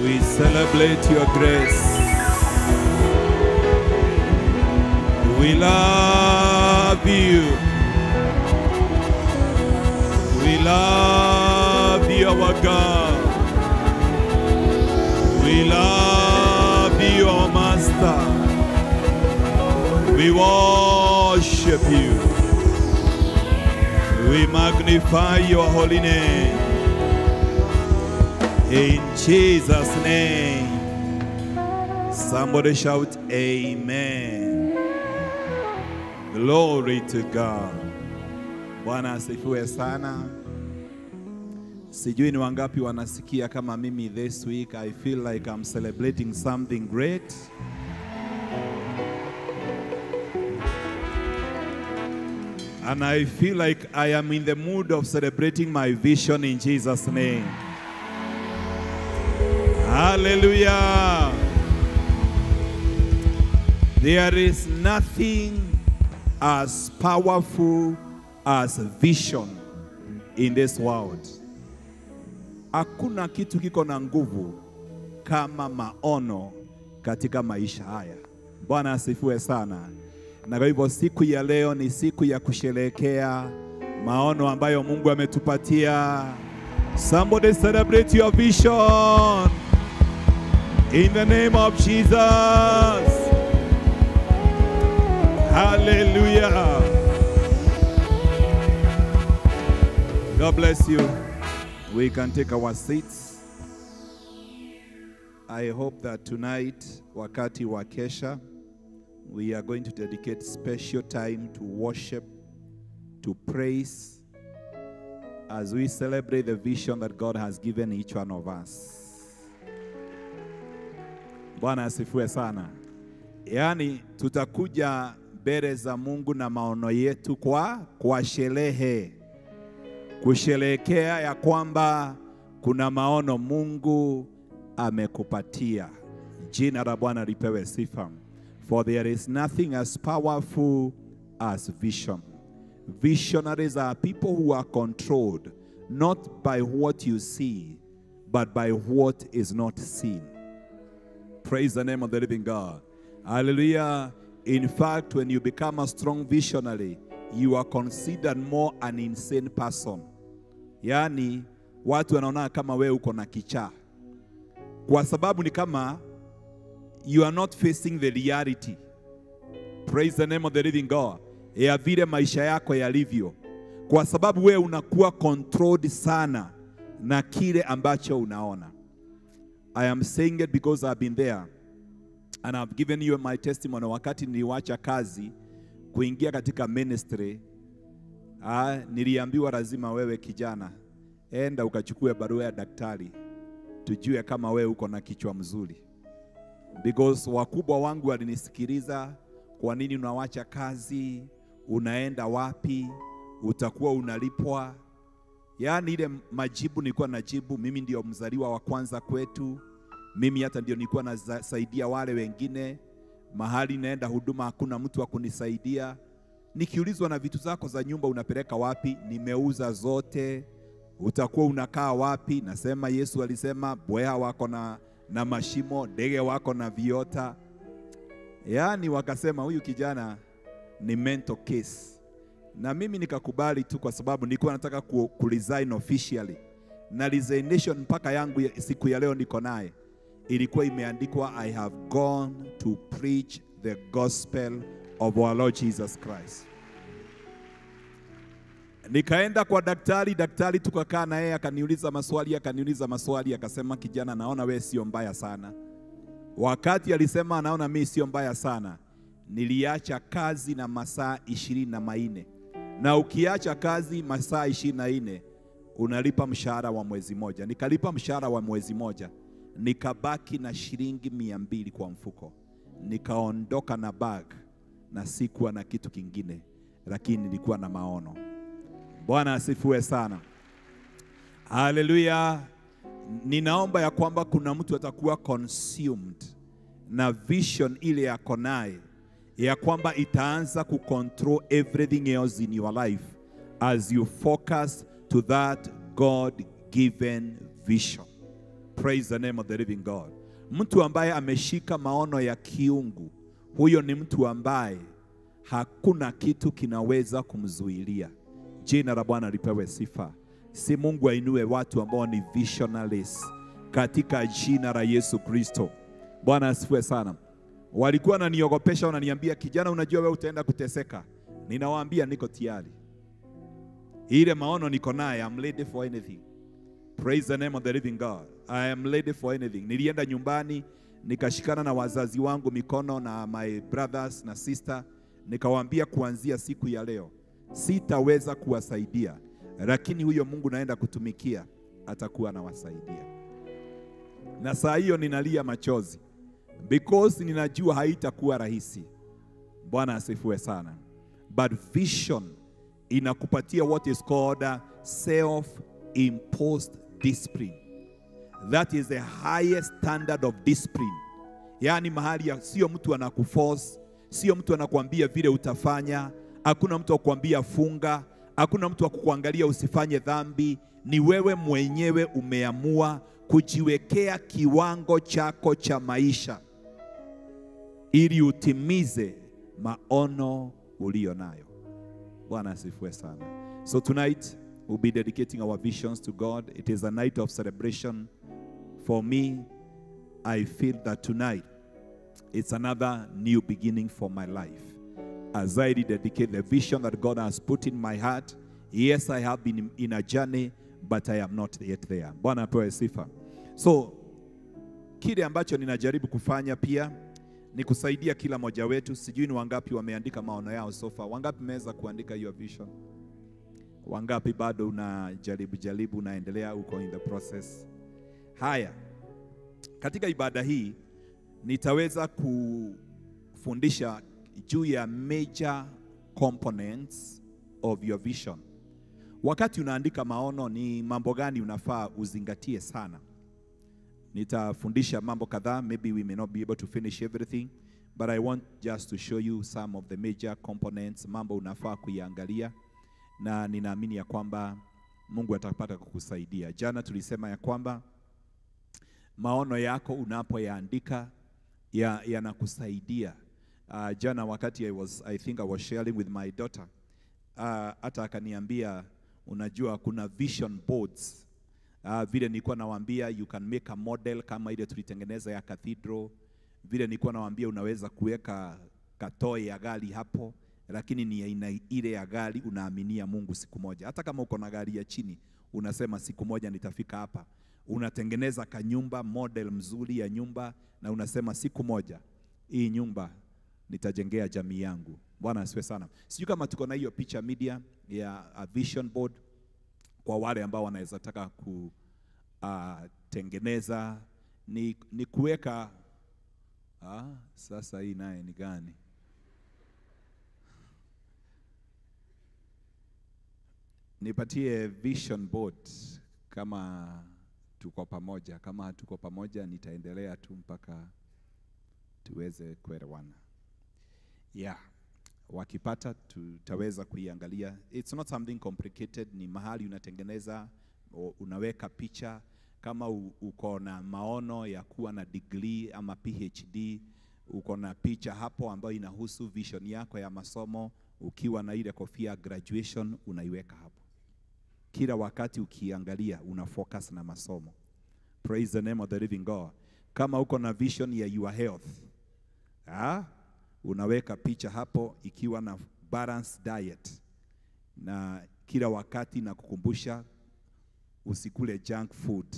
We celebrate your grace. We love you. We love you, our God. We love you, our Master. We worship you. We magnify your holy name. In Jesus' name. Somebody shout amen. Glory to God. Bwana asifiwe sana. Sijui ni wangapi wanasikia kama mimi this week I feel like I'm celebrating something great. And I feel like I am in the mood of celebrating my vision in Jesus' name. Hallelujah. There is nothing as powerful as vision in this world. Hakuna kitu kiko na nguvu kama maono katika maisha haya. Bwana asifiwe sana. Na kwa hivyo siku ya leo ni siku ya kusherehekea maono ambayo Mungu ametupatia. Somebody celebrate your vision in the name of Jesus. Hallelujah. God bless you. We can take our seats. I hope that tonight, wakati wa kesha, we are going to dedicate special time to worship, to praise, as we celebrate the vision that God has given each one of us. Bwana asifiwe sana. Yani tutakuja mbele za Mungu na maono yetu kwa sherehe. Kusherehekea ya kwamba kuna maono Mungu amekupatia. Jina la Bwana lipewe sifa. For there is nothing as powerful as vision. Visionaries are people who are controlled not by what you see, but by what is not seen. Praise the name of the living God. Hallelujah. In fact, when you become a strong visionary, you are considered more an insane person. Yani, watu wanaona kama wewe uko na kichaa. Kwa sababu ni kama you are not facing the reality. Praise the name of the living God. Ya vile maisha yako yalivyo. Kwa sababu wewe unakuwa controlled sana na kile ambacho unaona. I am saying it because I've been there. And I've given you my testimony. Wakati niliwacha kazi kuingia katika ministry, niliambiwa lazima wewe kijana enda ukachukue barua ya daktari tujue kama wewe uko na kichwa mzuri. Because wakubwa wangu walinisikiliza, kwa nini unawacha kazi, unaenda wapi, utakuwa unalipwa. Yani ile majibu nilikuwa najibu, mimi ndio mzaliwa wa kwanza kwetu. Mimi hata ndio nilikuwa nasaidia wale wengine. Mahali naenda huduma hakuna mtu wa kunisaidia. Nikiulizwa na vitu zako za nyumba unapeleka wapi? Nimeuza zote. Utakuwa unakaa wapi? Nasema Yesu alisema bweha wako na mashimo, ndege wako na viota. Yani wakasema huyu kijana ni mental case. Na mimi nikakubali tu kwa sababu nilikuwa nataka kuresign officially. Na resignation mpaka yangu siku ya leo niko naye. Ilikuwa imeandikwa I have gone to preach the gospel of our Lord Jesus Christ. Nikaenda kwa daktari tukakaa na yeye akaniuliza maswali akasema kijana naona wewe sio mbaya sana. Wakati alisema anaona mimi sio mbaya sana, niliacha kazi na masaa 24. Na ukiacha kazi masaa 24 unalipa mshahara wa mwezi moja. Nikalipa mshahara wa mwezi moja. Nikabaki na shilingi 200 kwa mfuko. Nikaondoka na bag na sikuwa na kitu kingine, lakini nilikuwa na maono. Bwana asifiwe sana. Hallelujah. Ninaomba ya kwamba kuna mtu atakuwa consumed na vision ile yako naye, ya kwamba itaanza kucontrol everything else in your life as you focus to that God-given vision. Praise the name of the living God. Mtu ambaye ameshika maono ya kiungu, huyo ni mtu ambaye hakuna kitu kinaweza kumzuilia. Jina la Bwana lipewe sifa. Si Mungu ainue watu ambao ni visionaries katika jina la Yesu Kristo. Bwana asifiwe sana. Walikuwa wananiogopesha, wananiambia, kijana, unajua wewe utaenda kuteseka. Ninawaambia niko tayari. Ile maono niko naye, I'm ready for anything. Praise the name of the living God. I am ready for anything. Nilienda nyumbani, nikashikana na wazazi wangu mikono na my brothers na sister, nikawaambia kuanzia siku ya leo sitaweza kuwasaidia, lakini huyo Mungu naenda kutumikia atakuwa anawasaidia. Na saa hiyo ninalia machozi because ninajua haitakuwa rahisi. Bwana asifiwe sana. But vision inakupatia what is called self-imposed discipline. That is the highest standard of discipline. Yani mahali ya sio mtu anakuforce, sio mtu anakuambia vile utafanya, hakuna mtu akuambia funga, hakuna mtu akukuangalia usifanye dhambi. Ni wewe mwenyewe umeamua kujiwekea kiwango chako cha maisha ili utimize maono ulio nayo. Bwana asifiwe sana. So tonight we'll be dedicating our visions to God. It is a night of celebration. For me, I feel that tonight it's another new beginning for my life. As I dedicate the vision that God has put in my heart, yes, I have been in a journey, but I am not yet there. Bwana apewe sifa. So, kile ambacho ninajaribu kufanya pia ni kusaidia kila mmoja wetu. Sijui ni wangapi wameandika maono yao so far. Wangapi mmeweza kuandika your vision? Wangapi bado unajaribu unaendelea uko in the process? Haya. Katika ibada hii nitaweza kufundisha juu ya major components of your vision. Wakati unaandika maono, ni mambo gani unafaa uzingatie sana? Nitafundisha mambo kadhaa. Maybe we may not be able to finish everything, but I want just to show you some of the major components, mambo unafaa kuiangalia, na ninaamini ya kwamba Mungu atapata kukusaidia. Jana tulisema ya kwamba maono yako unapoyaandika yanakusaidia. Jana wakati I think I was sharing with my daughter, hata akaniambia, unajua kuna vision boards. Vile nilikuwa nawaambia you can make a model kama ile tulitengeneza ya cathedral. Vile nilikuwa nawaambia unaweza kuweka katoe ya gari hapo, lakini ni aina ile ya gari unaaminia Mungu siku moja. Hata kama uko na gari ya chini, unasema siku moja nitafika hapa. Unatengeneza kanyumba, model mzuri ya nyumba, na unasema siku moja hii nyumba nitajengea jamii yangu. Bwana asifiwe sana. Sijui kama tuko na hiyo picture media ya a vision board kwa wale ambao wanaweza taka kutengeneza, ni kuweka sasa hii naye ni gani? Nipatie vision board kama tuko pamoja. Kama tuko pamoja nitaendelea tu mpaka tuweze kuelewana. Yeah. Wakipata tutaweza kuiangalia. It's not something complicated. Ni mahali unatengeneza, unaweka picha. Kama uko na maono ya kuwa na degree ama PhD, uko na picha hapo ambayo inahusu vision yako ya masomo, ukiwa na ile kofia graduation unaiweka hapo. Kila wakati ukiangalia unafocus na masomo. Praise the name of the living God. Kama uko na vision ya your health, unaweka picha hapo ikiwa na balanced diet, na kila wakati na kukumbusha usikule junk food,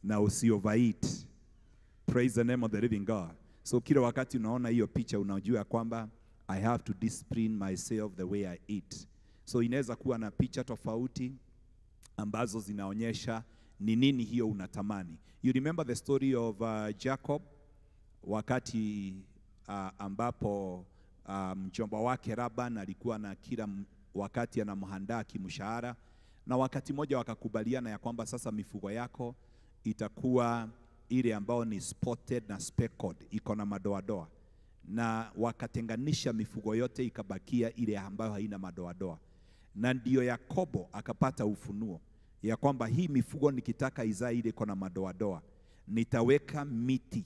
na usiovereat. Praise the name of the living God. So kila wakati unaona hiyo picha unajua kwamba I have to discipline myself the way I eat. So inaweza kuwa na picha tofauti ambazo zinaonyesha ni nini hiyo unatamani. You remember the story of Jacob, wakati ambapo mjomba wake Laban alikuwa na kila wakati anamhandaa kimshahara, na wakati moja wakakubaliana ya kwamba sasa mifugo yako itakuwa ile ambao ni spotted na speckled, iko na madoadoa, na wakatenganisha mifugo yote ikabakia ile ambayo haina madoadoa. Na ndio Yakobo akapata ufunuo ya kwamba hii mifugo nikitaka izae ile iko na madoadoa, nitaweka miti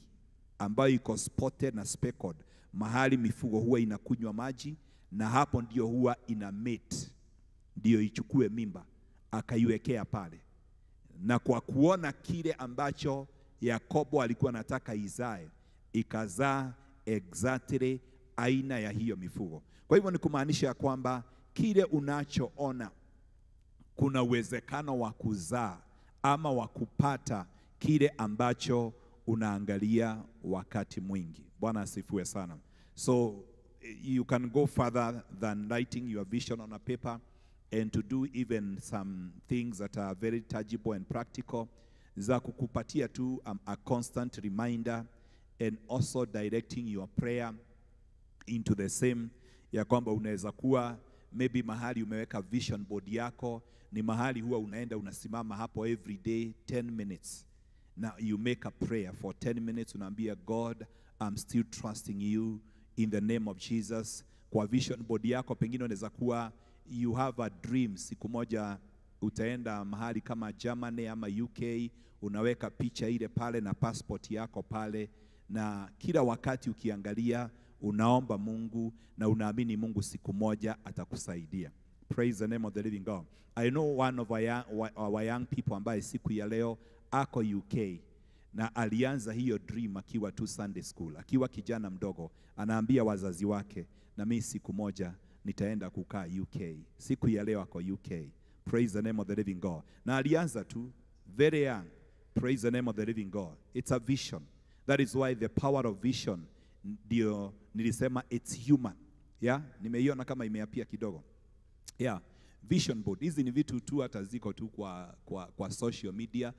ambayo iko spotted na speckled mahali mifugo huwa inakunywa maji, na hapo ndio huwa ina mate, ndio ichukue mimba, akaiwekea pale. Na kwa kuona kile ambacho Yakobo alikuwa anataka izae, ikazaa exactly aina ya hiyo mifugo. Kwa hivyo ni kumaanisha kwamba kile unachoona kuna uwezekano wa kuzaa ama wa kupata kile ambacho unaangalia wakati mwingi. Bwana asifiwe sana. So you can go further than writing your vision on a paper and to do even some things that are very tangible and practical, za kukupatia tu a constant reminder and also directing your prayer into the same, ya kwamba unaweza kuwa maybe mahali umeweka vision board yako ni mahali huwa unaenda unasimama hapo every day 10 minutes. Now you make a prayer for 10 minutes, unaambia God, I'm still trusting you in the name of Jesus. Kwa vision board yako pengine unaweza kuwa you have a dream, siku moja utaenda mahali kama Germany ama UK, unaweka picha ile pale na passport yako pale, na kila wakati ukiangalia unaomba Mungu na unaamini Mungu siku moja atakusaidia. Praise the name of the living God. I know one of our young people ambaye siku ya leo ako UK, na alianza hiyo dream akiwa tu Sunday school, akiwa kijana mdogo, anaambia wazazi wake, na mimi siku moja nitaenda kukaa UK. Siku ya leo ako UK. Praise the name of the living God. Na alianza tu very young. Praise the name of the living God. It's a vision. That is why the power of vision, ndio nilisema it's human. Yeah, nimeiona kama imeapia kidogo. Yeah, vision board. Hizi ni vitu tu hata ziko tu kwa social media.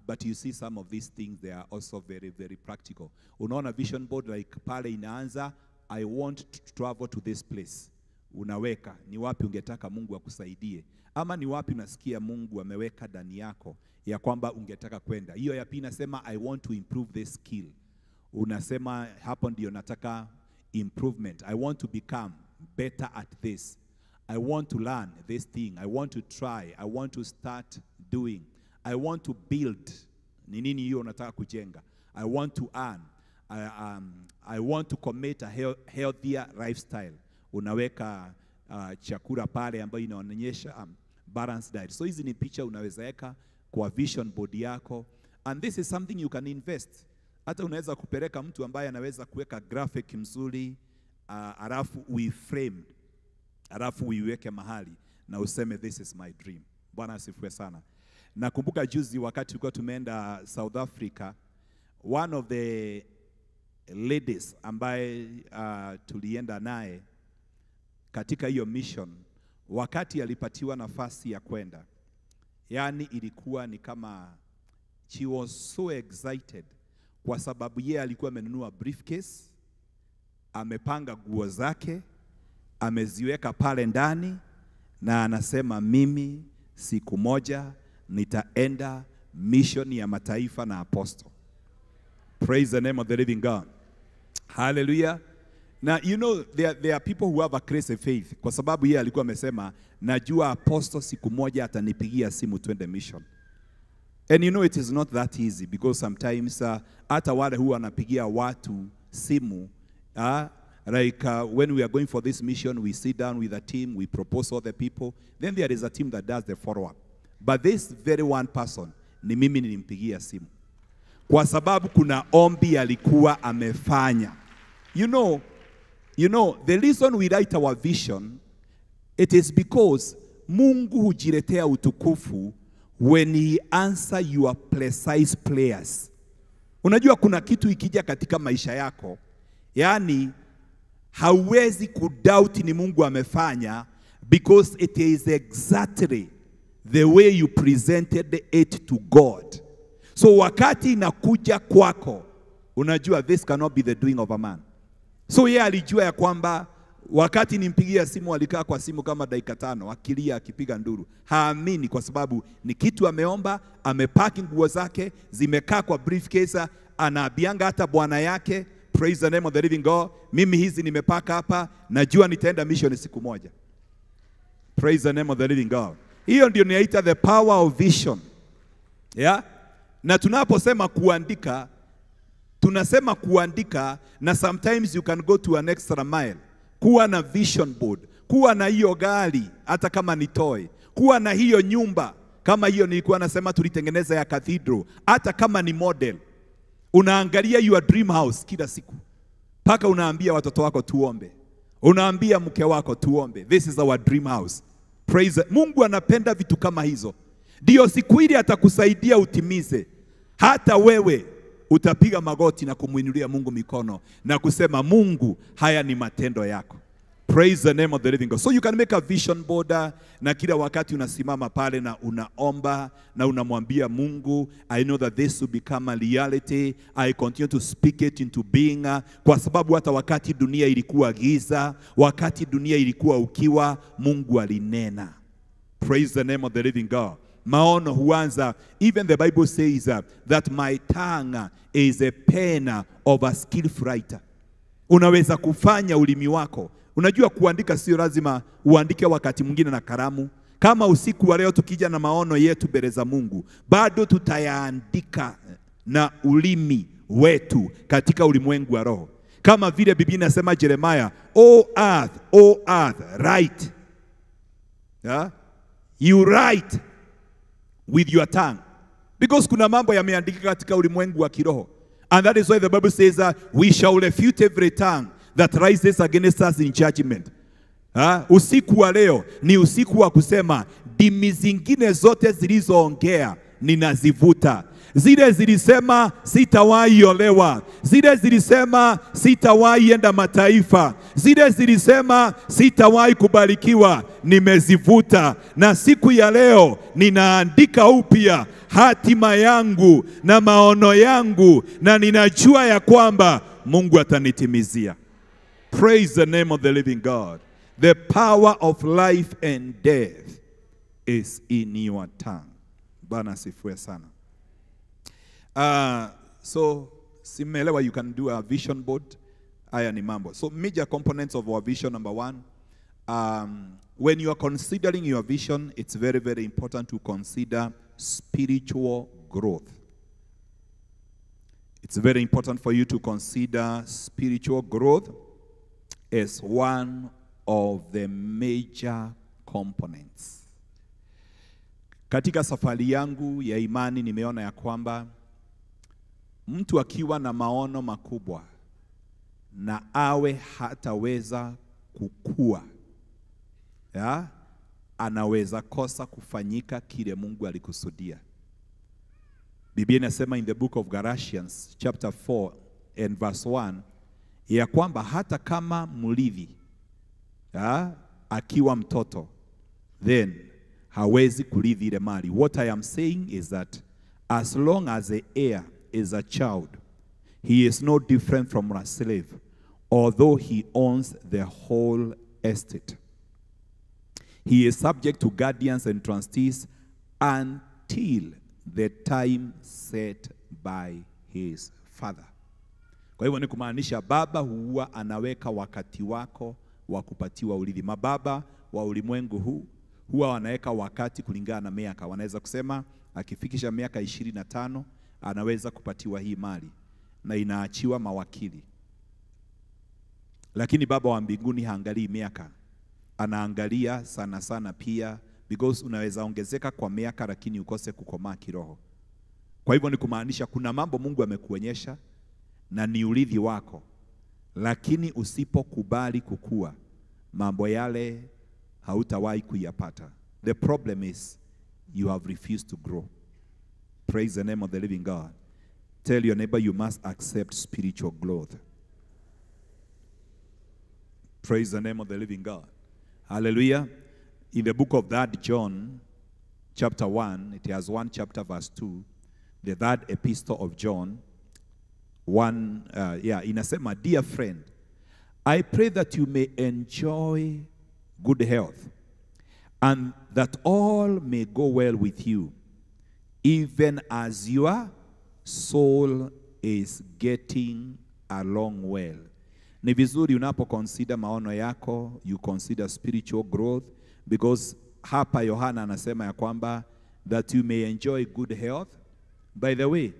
But you see some of these things, they are also very, very practical. Unaona vision board like pale inaanza, I want to travel to this place. Unaweka ni wapi ungetaka Mungu akusaidie, ama ni wapi unasikia Mungu ameweka ndani yako ya kwamba ungetaka kwenda. Hiyo ya pili nasema I want to improve this skill. Unasema hapo ndio nataka improvement. I want to become better at this. I want to learn this thing. I want to try. I want to start doing. I want to build. Ni nini hiyo unataka kujenga? I want to earn. I want to commit a healthier lifestyle. Unaweka chakula pale ambayo inaonyesha balanced diet. So hizi ni picha unaweza weka kwa vision board yako, and this is something you can invest. Hata unaweza kupeleka mtu ambaye anaweza kuweka graphic mzuri, alafu uiframe, alafu uiweke mahali na useme this is my dream. Bwana asifiwe sana. Nakumbuka juzi wakati tulikuwa tumeenda South Africa, one of the ladies ambaye tulienda naye katika hiyo mission, wakati alipatiwa nafasi ya kwenda, yani ilikuwa ni kama she was so excited, kwa sababu yeye alikuwa amenunua briefcase, amepanga nguo zake, ameziweka pale ndani, na anasema mimi siku moja nitaenda mission ya mataifa na apostle. Praise the name of the living God. Hallelujah. Now you know there are people who have a crazy faith, kwa sababu yeye alikuwa amesema najua apostle siku moja atanipigia simu twende mission. And you know it is not that easy, because sometimes hata wale huwa anapigia watu simu, like when we are going for this mission, we sit down with a team, we propose all the people, then there is a team that does the follow-up. But this very one person, ni mimi nilimpigia simu, kwa sababu kuna ombi alikuwa amefanya. You know, the reason we write our vision, it is because Mungu hujiletea utukufu when he answer your precise prayers. Unajua kuna kitu ikija katika maisha yako, yani hauwezi kudoubt ni Mungu amefanya, because it is exactly the way you presented it to God. So wakati inakuja kwako, unajua this cannot be the doing of a man. So yeye alijua ya kwamba wakati nimpigia simu alikaa kwa simu kama dakika 5 akilia akipiga nduru. Haamini, kwa sababu ni kitu ameomba, amepaki nguo zake, zimekaa kwa briefcase, anaambianga hata bwana yake, praise the name of the living God, mimi hizi nimepaka hapa, najua nitaenda mission siku moja. Praise the name of the living God. Hiyo ndio niaita the power of vision. Yeah? Na tunaposema kuandika, tunasema kuandika, na sometimes you can go to an extra mile. Kuwa na vision board, kuwa na hiyo gari hata kama ni toy, kuwa na hiyo nyumba kama hiyo nilikuwa nasema tulitengeneza ya cathedral, hata kama ni model. Unaangalia your dream house kila siku. Paka unaambia watoto wako tuombe. Unaambia mke wako tuombe. This is our dream house. Praise. Mungu anapenda vitu kama hizo. Ndio siku ile atakusaidia utimize. Hata wewe utapiga magoti na kumuinulia Mungu mikono na kusema, Mungu, haya ni matendo yako. Praise the name of the living God. So you can make a vision board, na kila wakati unasimama pale na unaomba na unamwambia Mungu, I know that this will become a reality. I continue to speak it into being. Kwa sababu hata wakati dunia ilikuwa giza, wakati dunia ilikuwa ukiwa, Mungu alinena. Praise the name of the living God. Maono huanza, even the Bible says that my tongue is a pen of a skillful writer. Unaweza kufanya ulimi wako. Unajua kuandika sio lazima uandike wakati mwingine na kalamu. Kama usiku wa leo tukija na maono yetu mbele za Mungu, bado tutayaandika na ulimi wetu katika ulimwengu wa roho. Kama vile Biblia inasema Yeremia, O earth, write. Yeah? You write with your tongue. Because kuna mambo yameandika katika ulimwengu wa kiroho. And that is why the Bible says we shall refute every tongue that rises against us in judgment. Usiku wa leo ni usiku wa kusema, dimi zingine zote zilizoongea ninazivuta. Zile zilisema sitawahi olewa, zile zilisema sitawahi enda mataifa, zile zilisema sitawahi kubarikiwa, nimezivuta. Na siku ya leo ninaandika upya hatima yangu na maono yangu, na ninajua ya kwamba Mungu atanitimizia. Praise the name of the living God. The power of life and death is in your tongue. Bwana asifiwe sana. So, simelewa, you can do a vision board. Haya ni mambo. So, major components of our vision. Number one, when you are considering your vision, it's very, very important to consider spiritual growth. It's very important for you to consider spiritual growth as one of the major components. Katika safari yangu ya imani nimeona ya kwamba mtu akiwa na maono makubwa na awe hataweza kukua, ya, anaweza kosa kufanyika kile Mungu alikusudia. Biblia inasema in the book of Galatians chapter 4 and verse 1 ya kwamba hata kama mrithi akiwa mtoto, then hawezi kurithi ile mali. What I am saying is that as long as the heir is a child, he is no different from a slave, although he owns the whole estate. He is subject to guardians and trustees until the time set by his father. Kwa hivyo ni kumaanisha baba huwa anaweka wakati wako wa kupatiwa urithi. Mababa wa ulimwengu huu huwa wanaweka wakati kulingana na miaka. Wanaweza kusema akifikisha miaka 25 anaweza kupatiwa hii mali na inaachiwa mawakili. Lakini baba wa mbinguni haangalii miaka. Anaangalia sana sana pia, because unaweza ongezeka kwa miaka lakini ukose kukomaa kiroho. Kwa hivyo ni kumaanisha kuna mambo Mungu amekuonyesha na ni urithi wako, lakini usipokubali kukua, mambo yale hautawahi kuyapata. The problem is you have refused to grow. Praise the name of the living God. Tell your neighbor you must accept spiritual growth. Praise the name of the living God. Hallelujah. In the book of 3 John chapter 1, it has 1 chapter verse 2, the 3rd epistle of John 1, inasema, dear friend, I pray that you may enjoy good health and that all may go well with you, even as your soul is getting along well. Ni vizuri unapo consider maono yako, you consider spiritual growth, because hapa Yohana anasema ya kwamba that you may enjoy good health. By the way,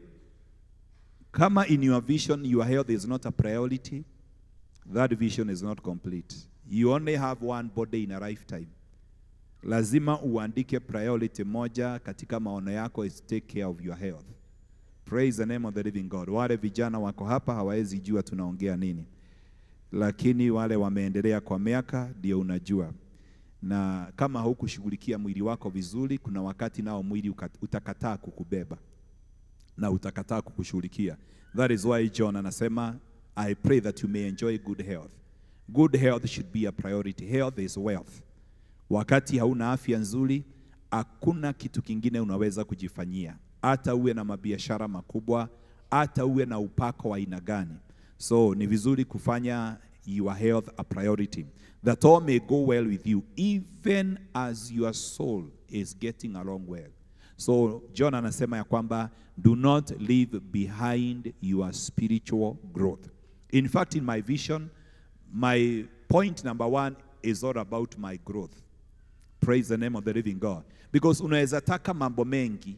kama in your vision your health is not a priority, that vision is not complete. You only have one body in a lifetime. Lazima uandike priority moja katika maono yako is take care of your health. Praise the name of the living God. Wale vijana wako hapa hawawezi jua tunaongea nini, lakini wale wameendelea kwa miaka ndio unajua. Na kama hukushughulikia mwili wako vizuri, kuna wakati nao mwili utakataa kukubeba na utakataa kukushughulikia. That is why John anasema, I pray that you may enjoy good health. Good health should be a priority. Health is wealth. Wakati hauna afya nzuri, hakuna kitu kingine unaweza kujifanyia. Hata uwe na mabiashara makubwa, hata uwe na upako wa aina gani. So ni vizuri kufanya your health a priority, that all may go well with you, even as your soul is getting along well. So John anasema ya kwamba do not leave behind your spiritual growth. In fact, in my vision, my point number 1 is all about my growth. Praise the name of the living God. Because unaweza taka mambo mengi,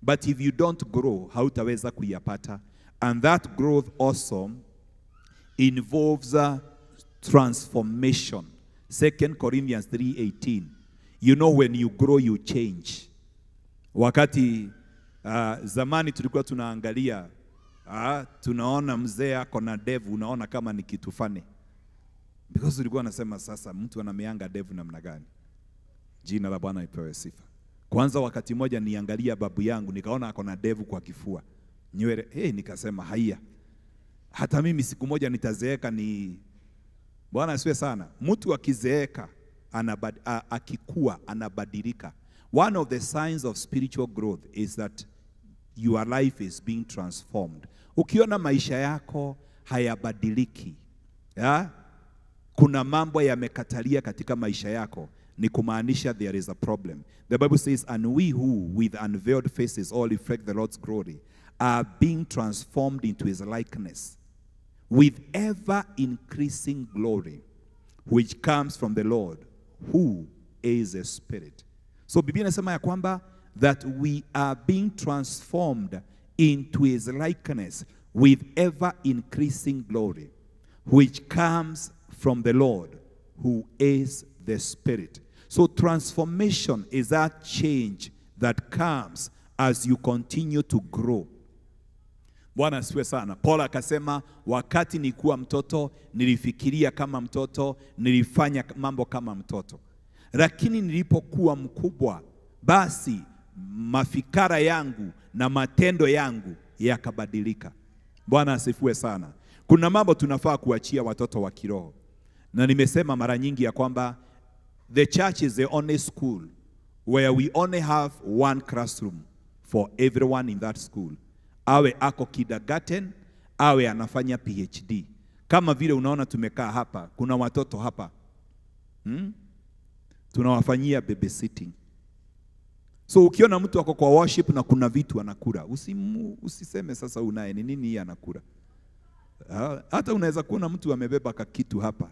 but if you don't grow, hautaweza kuyapata. And that growth also involves transformation. 2 Corinthians 3:18. You know, when you grow, you change. Wakati zamani tulikuwa tunaangalia, tunaona mzee ako na devu, unaona kama ni kitu fani. Because tulikuwa nasema sasa mtu anameanga devu namna gani? Jina la Bwana ipewe sifa. Kwanza wakati moja niangalia babu yangu, nikaona ako na devu kwa kifua. Nywele, nikasema haya. Hata mimi siku moja nitazeeka ni Bwana asiwe sana. Mtu akizeeka akikua anabadilika. One of the signs of spiritual growth is that your life is being transformed. Ukiona maisha yako hayabadiliki, kuna mambo yamekatalia katika maisha yako, ni kumaanisha there is a problem. The Bible says, and we who with unveiled faces all reflect the Lord's glory are being transformed into his likeness with ever increasing glory, which comes from the Lord, who is a spirit. So Biblia inasema ya kwamba that we are being transformed into his likeness with ever increasing glory, which comes from the Lord, who is the Spirit. So transformation is that change that comes as you continue to grow. Bwana asifiwe sana. Paul akasema, wakati nilikuwa mtoto nilifikiria kama mtoto, nilifanya mambo kama mtoto. Lakini nilipokuwa mkubwa, basi mafikara yangu na matendo yangu yakabadilika. Bwana asifiwe sana. Kuna mambo tunafaa kuachia watoto wa kiroho. Na nimesema mara nyingi ya kwamba the church is the only school where we only have one classroom for everyone in that school. Awe ako kindergarten, awe anafanya PhD. Kama vile unaona tumekaa hapa, kuna watoto hapa. Tunawafanyia babysitting. So ukiona mtu ako kwa worship na kuna vitu anakula, usiseme sasa unaye ni nini hii anakula. Hata unaweza kuona mtu amebeba kitu hapa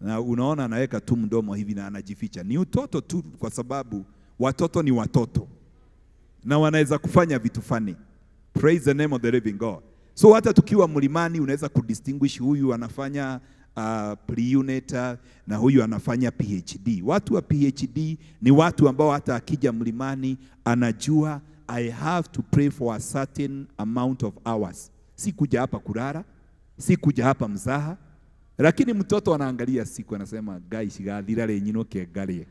na unaona anaweka tu mdomo hivi na anajificha. Ni utoto tu, kwa sababu watoto ni watoto na wanaweza kufanya vitu fani. Praise the name of the living God. So hata tukiwa mlimani unaweza kudistinguish huyu anafanya pre-unit na huyu anafanya PhD. Watu wa PhD ni watu ambao hata akija mlimani anajua I have to pray for a certain amount of hours. Si kuja hapa kulala, si kuja hapa mzaha. Lakini mtoto anaangalia siku anasema guys gathira le nyino kegalie.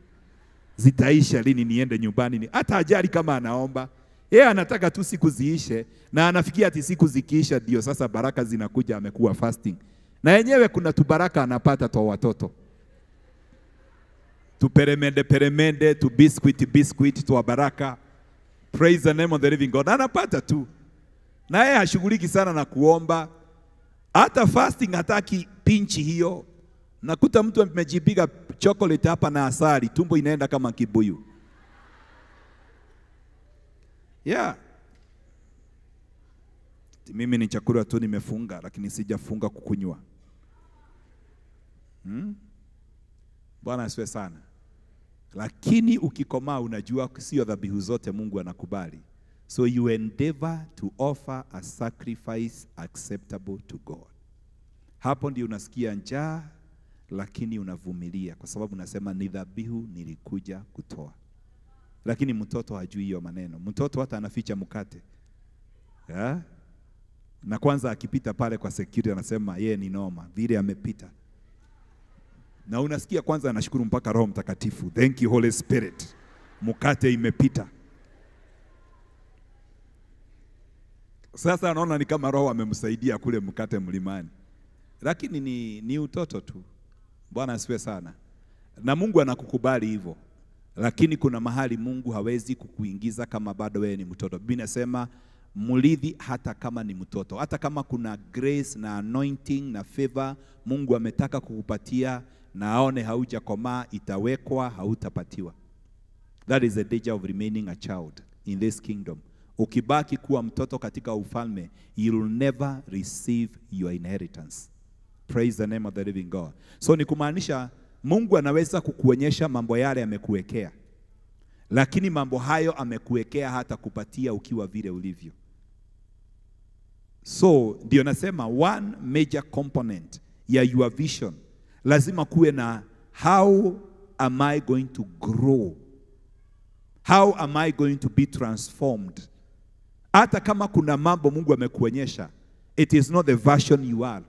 Zitaisha lini niende nyumbani? Hata ajali kama anaomba. Yeye anataka tu siku ziishe na anafikia ati siku zikiisha ndio sasa baraka zinakuja, amekuwa fasting. Na yenyewe kuna tubaraka anapata kwa watoto. Tu peremende, tu biscuit, tu baraka. Praise the name of the living God. Anapata tu. Na yeye hashughuliki sana na kuomba. Hata fasting hataki pinchi hiyo. Nakuta mtu amejipiga chocolate hapa na asali, tumbo inaenda kama kibuyu. Yeah. Mimi ni chakula tu nimefunga, lakini sijafunga kukunywa. Bwana asifiwe sana. Lakini ukikomaa unajua sio dhabihu zote Mungu anakubali. So you endeavor to offer a sacrifice acceptable to God. Hapo ndio unasikia njaa, lakini unavumilia kwa sababu unasema ni dhabihu nilikuja kutoa. Lakini mtoto hajui hiyo maneno. Mtoto hata anaficha mkate. Na kwanza akipita pale kwa security anasema yeye ni noma vile amepita. Na unasikia kwanza anashukuru mpaka Roho Mtakatifu. Thank you Holy Spirit. Mkate imepita. Sasa anaona ni kama Roho amemsaidia kule mkate mlimani. Lakini ni utoto tu. Bwana asifiwe sana. Na Mungu anakukubali hivyo. Lakini kuna mahali Mungu hawezi kukuingiza kama bado wewe ni mtoto. Biblia inasema mrithi hata kama ni mtoto. Hata kama kuna grace na anointing na favor Mungu ametaka kukupatia na aone haujakomaa, itawekwa, hautapatiwa. That is the danger of remaining a child in this kingdom. Ukibaki kuwa mtoto katika ufalme, you will never receive your inheritance. Praise the name of the living God. So ni kumaanisha Mungu anaweza kukuonyesha mambo yale amekuwekea. Lakini mambo hayo amekuwekea hata kupatia ukiwa vile ulivyo. So ndio nasema one major component ya your vision lazima kuwe na how am I going to grow? How am I going to be transformed? Hata kama kuna mambo Mungu amekuonyesha, it is not the version you are.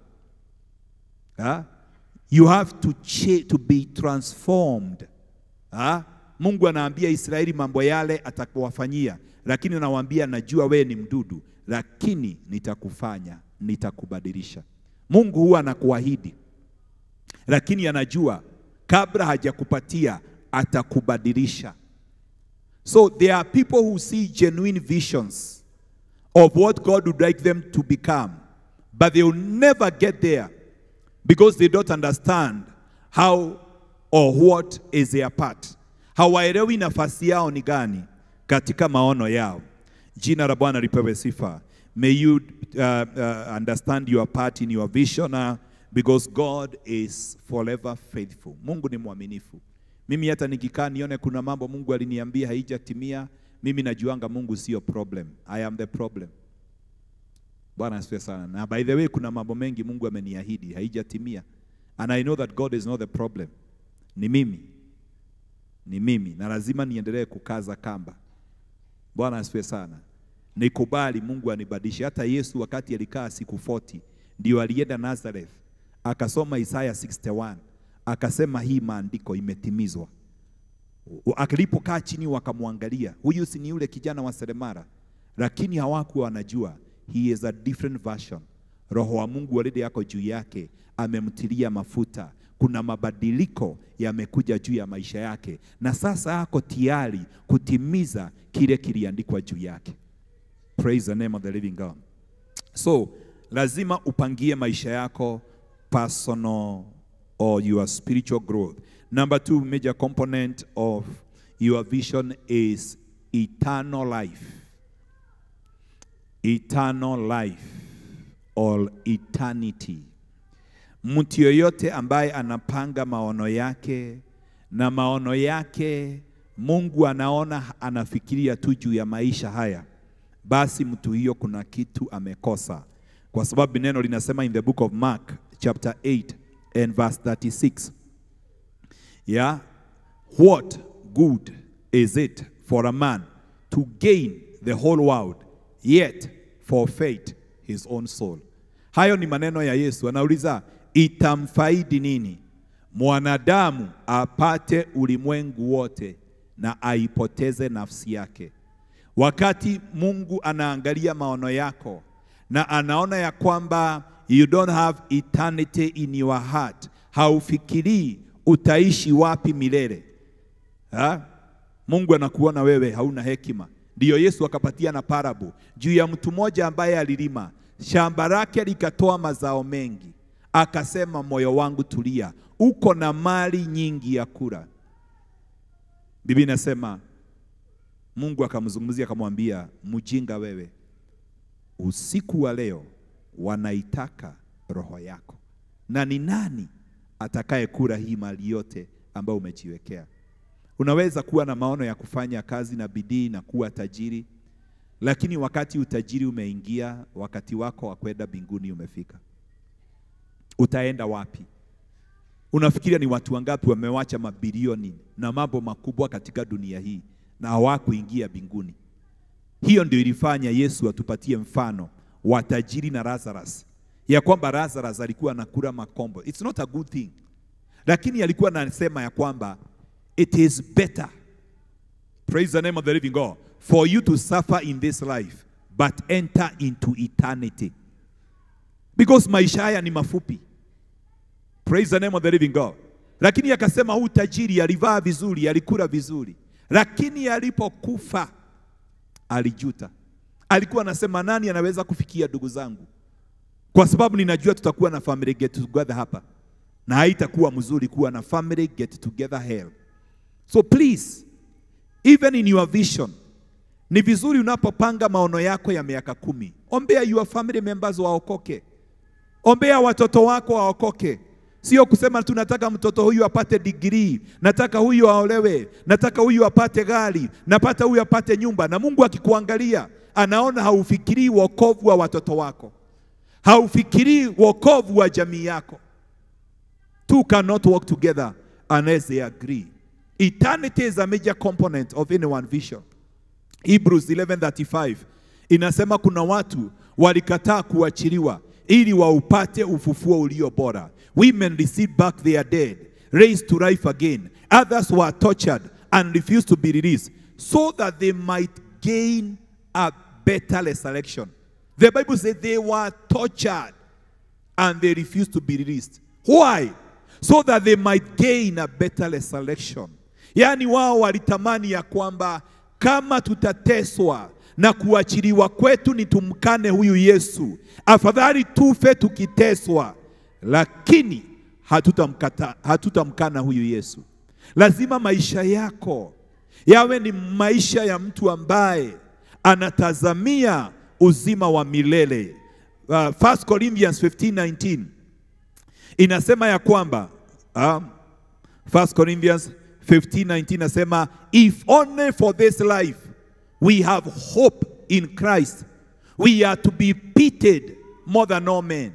You have to be transformed. Mungu anaambia Israeli mambo yale atakowafanyia, lakini anawaambia najua wewe ni mdudu, lakini nitakufanya, nitakubadilisha. Mungu huwa anakuahidi, lakini anajua kabla hajakupatia atakubadilisha. So there are people who see genuine visions of what God would like them to become, but they will never get there because they don't understand how or what is their part. Hawaelewi nafasi yao ni gani katika maono yao. Jina la Bwana lipewe sifa. May you understand your part in your vision because God is forever faithful. Mungu ni mwaminifu. Mimi hata nikikaa nione kuna mambo Mungu aliniambia haijatimia, mimi najuanga Mungu sio problem. I am the problem. Bwana asifiwe sana. Na by the way kuna mambo mengi Mungu ameniahidi haijatimia. And I know that God is not the problem. Ni mimi. Na lazima niendelee kukaza kamba. Bwana asifiwe sana. Nikubali Mungu anibadilishe. Hata Yesu wakati alikaa siku 40 ndio alienda Nazareth. Akasoma Isaiah 61. Akasema hii maandiko imetimizwa. Akilipokaa chini wakamwangalia, huyu si ni yule kijana wa seremala, lakini hawakuwa wanajua he is a different version. Roho wa Mungu already yako juu yake, amemtilia mafuta. Kuna mabadiliko yamekuja juu ya maisha yake, na sasa ako tayari kutimiza kile kiliandikwa juu yake. Praise the name of the living God. So lazima upangie maisha yako personal or your spiritual growth. Number 2 major component of your vision is eternal life. Eternal life or eternity. Mtu yoyote ambaye anapanga maono yake na maono yake Mungu anaona anafikiria tu juu ya maisha haya, basi mtu hiyo kuna kitu amekosa. Kwa sababu neno linasema in the book of Mark chapter 8 and verse 36. Yeah, what good is it for a man to gain the whole world yet forfeit his own soul? Hayo ni maneno ya Yesu. Anauliza itamfaidi nini mwanadamu apate ulimwengu wote na aipoteze nafsi yake? Wakati Mungu anaangalia maono yako na anaona ya kwamba you don't have eternity in your heart, haufikiri utaishi wapi milele. Mungu anakuona wewe hauna hekima. Ndiyo Yesu akapatia na parable juu ya mtu mmoja ambaye alilima shamba lake likatoa mazao mengi. Akasema moyo wangu tulia, uko na mali nyingi ya kula. Biblia inasema Mungu akamzungumzia akamwambia, mjinga wewe, usiku wa leo wanaitaka roho yako, na ni nani atakaye kula hii mali yote ambayo umejiwekea? Unaweza kuwa na maono ya kufanya kazi na bidii na kuwa tajiri, lakini wakati utajiri umeingia, wakati wako wa kwenda mbinguni umefika. Utaenda wapi? Unafikiria ni watu wangapi wamewacha mabilioni na mambo makubwa katika dunia hii na hawakuingia mbinguni? Hiyo ndio ilifanya Yesu atupatie mfano wa tajiri na Lazarus, ya kwamba Lazarus alikuwa anakula makombo. It's not a good thing. Lakini alikuwa anasema ya kwamba it is better, praise the name of the living God, for you to suffer in this life but enter into eternity. Because maisha haya ni mafupi. Praise the name of the living God. Lakini akasema huu tajiri alivaa vizuri, alikula vizuri, lakini alipokufa alijuta. Alikuwa anasema, nani anaweza kufikia ndugu zangu? Kwa sababu ninajua tutakuwa na family get together hapa, na haitakuwa mzuri kuwa na family get together hell. So please, even in your vision, ni vizuri unapopanga maono yako ya miaka 10, ombea your family members waokoke. Ombea watoto wako waokoke. Sio kusema tunataka mtoto huyu apate degree, nataka huyu aolewe, nataka huyu apate gari, napata huyu apate nyumba. Na Mungu akikuangalia, anaona haufikirii wokovu wa watoto wako, haufikirii wokovu wa jamii yako. Two cannot work together unless they agree. Eternity is a major component of anyone's vision. Hebrews 11:35 inasema kuna watu walikataa kuachiliwa ili waupate ufufuo ulio bora. Women received back their dead, raised to life again. Others were tortured and refused to be released so that they might gain a better resurrection. The Bible says they were tortured and they refused to be released. Why? So that they might gain a better resurrection. Yani wao walitamani ya kwamba kama tutateswa na kuachiliwa kwetu ni tumkane huyu Yesu, afadhali tufe tukiteswa, lakini hatutamkana huyu Yesu. Lazima maisha yako yawe ni maisha ya mtu ambaye anatazamia uzima wa milele. 1 Corinthians 15:19 inasema ya kwamba 1 Corinthians 15:19 inasema, if only for this life we have hope in Christ, we are to be pitied more than all men.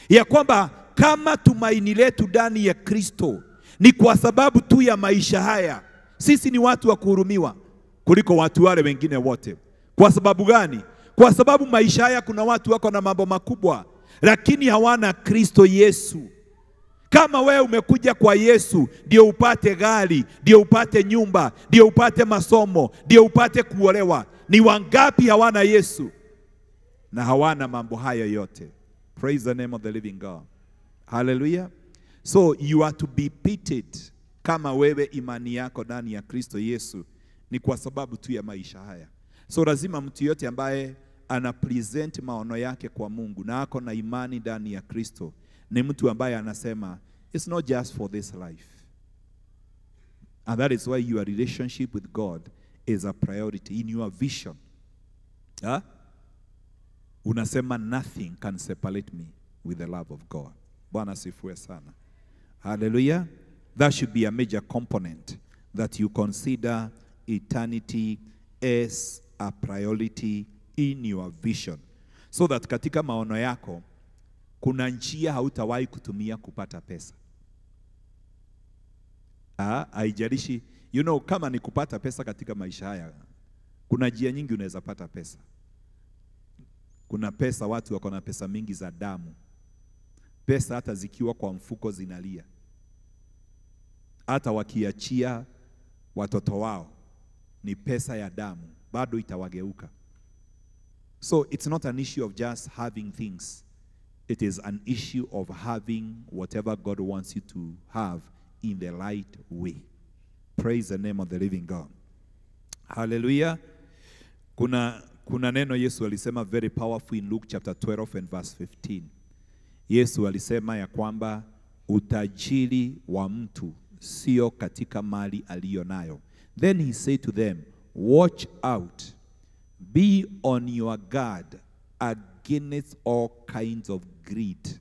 Ya kwamba kama tumaini letu ndani ya Kristo ni kwa sababu tu ya maisha haya, sisi ni watu wa kuhurumiwa kuliko watu wale wengine wote. Kwa sababu gani? Kwa sababu maisha haya kuna watu wako na mambo makubwa, lakini hawana Kristo Yesu. Kama wewe umekuja kwa Yesu ndio upate gari, ndio upate nyumba, ndio upate masomo, ndio upate kuolewa, ni wangapi hawana Yesu na hawana mambo haya yote? Praise the name of the living God. Hallelujah. So you are to be pitied kama wewe imani yako ndani ya Kristo Yesu ni kwa sababu tu ya maisha haya. So lazima mtu yote ambaye ana present maono yake kwa Mungu na ako na imani ndani ya Kristo ni mtu ambaye anasema it's not just for this life. And that is why your relationship with God is a priority in your vision. Unasema nothing can separate me with the love of God. Bwana sifiwe sana. Hallelujah. That should be a major component, that you consider eternity as a priority in your vision. So that katika maono yako kuna njia hautawahi kutumia kupata pesa. Haijalishi, kama ni kupata pesa katika maisha haya, kuna njia nyingi unaweza pata pesa. Kuna pesa, watu wako na pesa mingi za damu. Pesa hata zikiwa kwa mfuko zinalia. Hata wakiachia watoto wao ni pesa ya damu, bado itawageuka. So it's not an issue of just having things. It is an issue of having whatever God wants you to have in the right way. Praise the name of the living God. Hallelujah. Kuna neno Yesu alisema very powerful in Luke chapter 12 and verse 15. Yesu alisema ya kwamba utajiri wa mtu sio katika mali aliyo nayo. Then he said to them, watch out, be on your guard against all kinds of greed.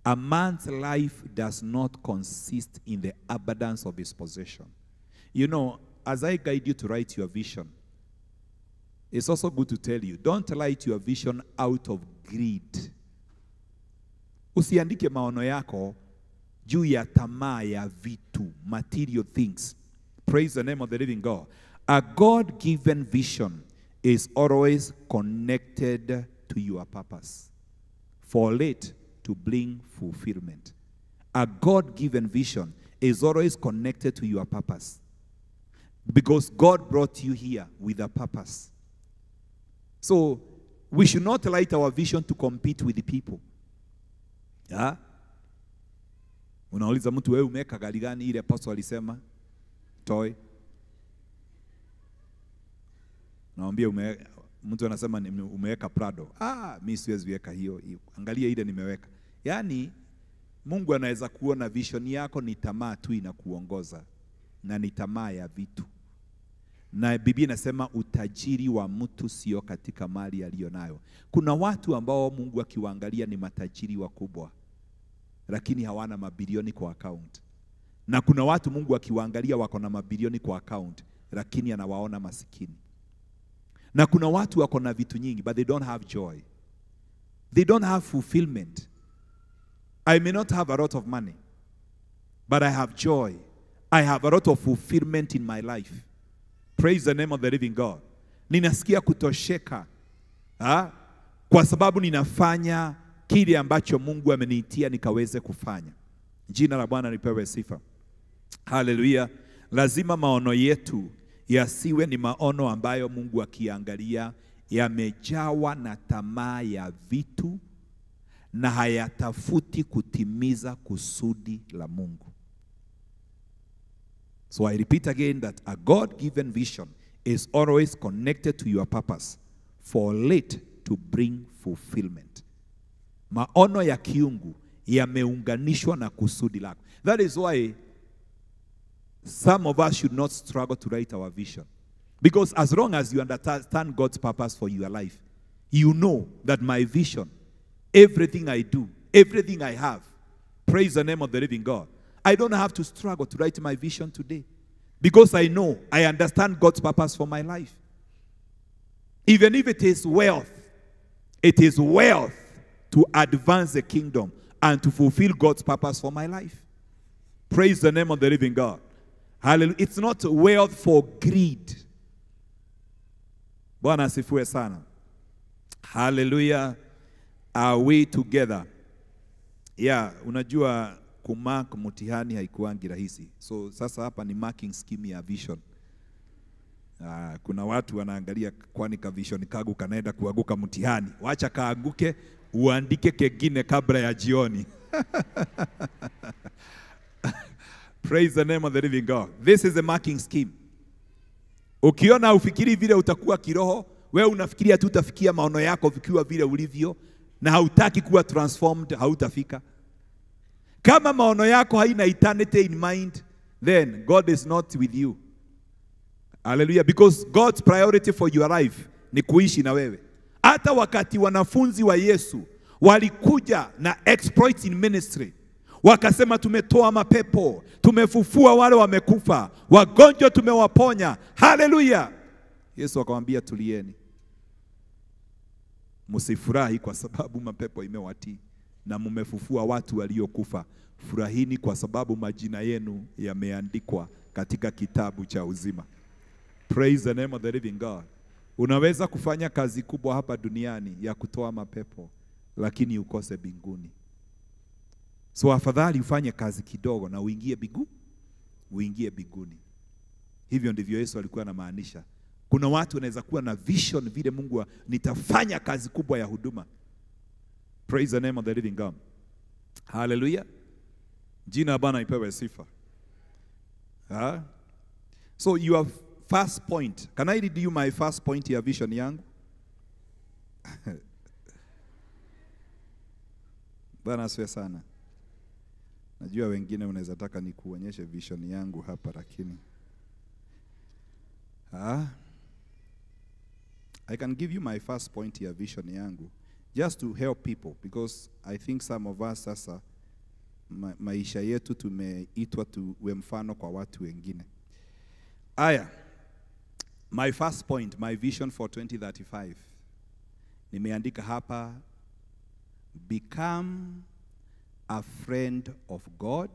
A man's life does not consist in the abundance of his possession. You know, as I guide you to write your vision, it's also good to tell you, don't write your vision out of greed. Usiandike maono yako juu ya tamaa ya vitu, material things. Praise the name of the living God. A God-given vision is always connected to your purpose for it to bring fulfillment. A God-given vision is always connected to your purpose because God brought you here with a purpose. So we should not write our vision to compete with the people. Yeah? Unauliza mtu, wewe umeweka gari gani ile apostle alisema? Toy. Naambia mtu anasema umeweka Prado. Mimi siwezi weka hiyo. Angalia ile nimeweka. Yaani Mungu anaweza kuona vision yako ni tamaa tu inakuongoza na ni tamaa ya vitu. Na Biblia inasema utajiri wa mtu sio katika mali aliyonayo. Kuna watu ambao Mungu akiwaangalia ni matajiri wakubwa, lakini hawana mabilioni kwa account. Na kuna watu Mungu akiwaangalia wako na mabilioni kwa account, lakini anawaona masikini. Na kuna watu wako na vitu nyingi, but they don't have joy. They don't have fulfillment. I may not have a lot of money, but I have joy. I have a lot of fulfillment in my life. Praise the name of the living God. Ninasikia kutosheka kwa sababu ninafanya kile ambacho Mungu ameniitia nikaweze kufanya. Jina la Bwana lipewe sifa. Hallelujah. Lazima maono yetu yasiwe ni maono ambayo Mungu akiangalia yamejawa na tamaa ya vitu na hayatafuti kutimiza kusudi la Mungu. So I repeat again that a God-given vision is always connected to your purpose for it to bring fulfillment. Maono ya kiungu yameunganishwa na kusudi lako. That is why some of us should not struggle to write our vision. Because as long as you understand God's purpose for your life, you know that my vision, everything I do, everything I have, praise the name of the living God. I don't have to struggle to write my vision today. Because I know, I understand God's purpose for my life. Even if it is wealth to advance the kingdom and to fulfill God's purpose for my life. Praise the name of the living God. Hallelujah. It's not wealth for greed. Bwana asifiwe sana. Hallelujah. Are we together? Yeah, unajua kumark mtihani haikuangi rahisi. So sasa hapa ni marking scheme ya vision. Kuna watu wanaangalia kwani ka vision kagu kanaenda kuanguka mtihani. Wacha kaanguke uandike kengine kabla ya jioni. Praise the name of the living God. This is a marking scheme. Ukiona ufikiri vile utakuwa kiroho, wewe unafikiria tu utafikia maono yako vikiwa vile ulivyo na hautaki kuwa transformed, hautafika. Kama maono yako haina eternity in mind, then God is not with you. Hallelujah. Because God's priority for your life ni kuishi na wewe. Hata wakati wanafunzi wa Yesu walikuja na exploits in ministry, wakasema tumetoa mapepo, tumefufua wale wamekufa, wagonjwa tumewaponya. Hallelujah. Yesu akamwambia tulieni. Msifurahi kwa sababu mapepo imewatii na mmefufua watu waliokufa. Furahini kwa sababu majina yenu yameandikwa katika kitabu cha uzima. Praise the name of the living God. Unaweza kufanya kazi kubwa hapa duniani ya kutoa mapepo, lakini ukose mbinguni. So afadhali ufanye kazi kidogo na uingie mbinguni. Hivyo ndivyo Yesu alikuwa anamaanisha. Kuna watu wanaweza kuwa na vision vile Mungu nitafanya kazi kubwa ya huduma. Praise the name of the living God. Hallelujah. Jina Bwana ipewe sifa. So your first point. Can I read you my first point ya vision yangu? Bwana asifiwe sana. Najua wengine unaweza taka nikuonyeshe vision yangu hapa lakini I can give you my first point ya vision yangu just to help people because I think some of us sasa maisha yetu tumeitwa tuwe mfano kwa watu wengine. Aya. My first point, my vision for 2035. Nimeandika hapa, become a friend of God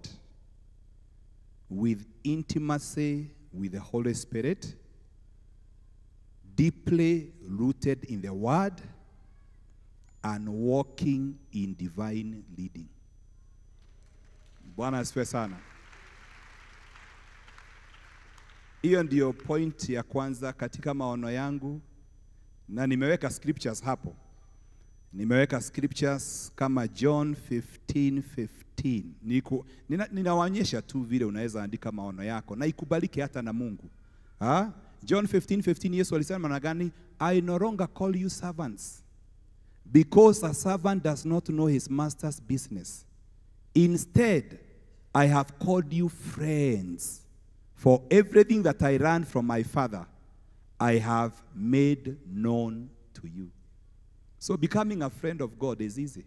with intimacy with the Holy Spirit, deeply rooted in the Word, and walking in divine leading. Bwana asifiwe sana. Hiyo ndio point ya kwanza katika maono yangu, na nimeweka scriptures hapo. Nimeweka scriptures kama John 15:15. Ninawaonyesha tu vile unaweza andika maono yako na ikubalike hata na Mungu. John 15:15, Yesu alisema maana gani? I no longer call you servants, because a servant does not know his master's business. Instead, I have called you friends. For everything that I learned from my Father, I have made known to you. So becoming a friend of God is easy.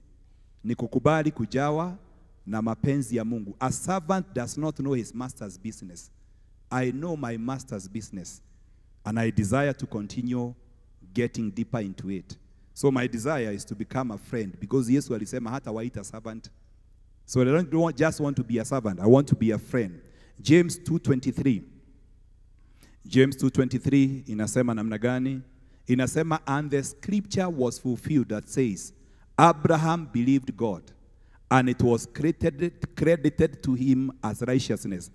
Ni kukubali kujawa na mapenzi ya Mungu. A servant does not know his master's business. I know my master's business, and I desire to continue getting deeper into it. So my desire is to become a friend, because Yesu alisema hata waita servant. So I don't just want to be a servant, I want to be a friend. James 2:23. James 2:23 inasema namna gani? Inasema, and the scripture was fulfilled that says, Abraham believed God, and it was credited to him as righteousness,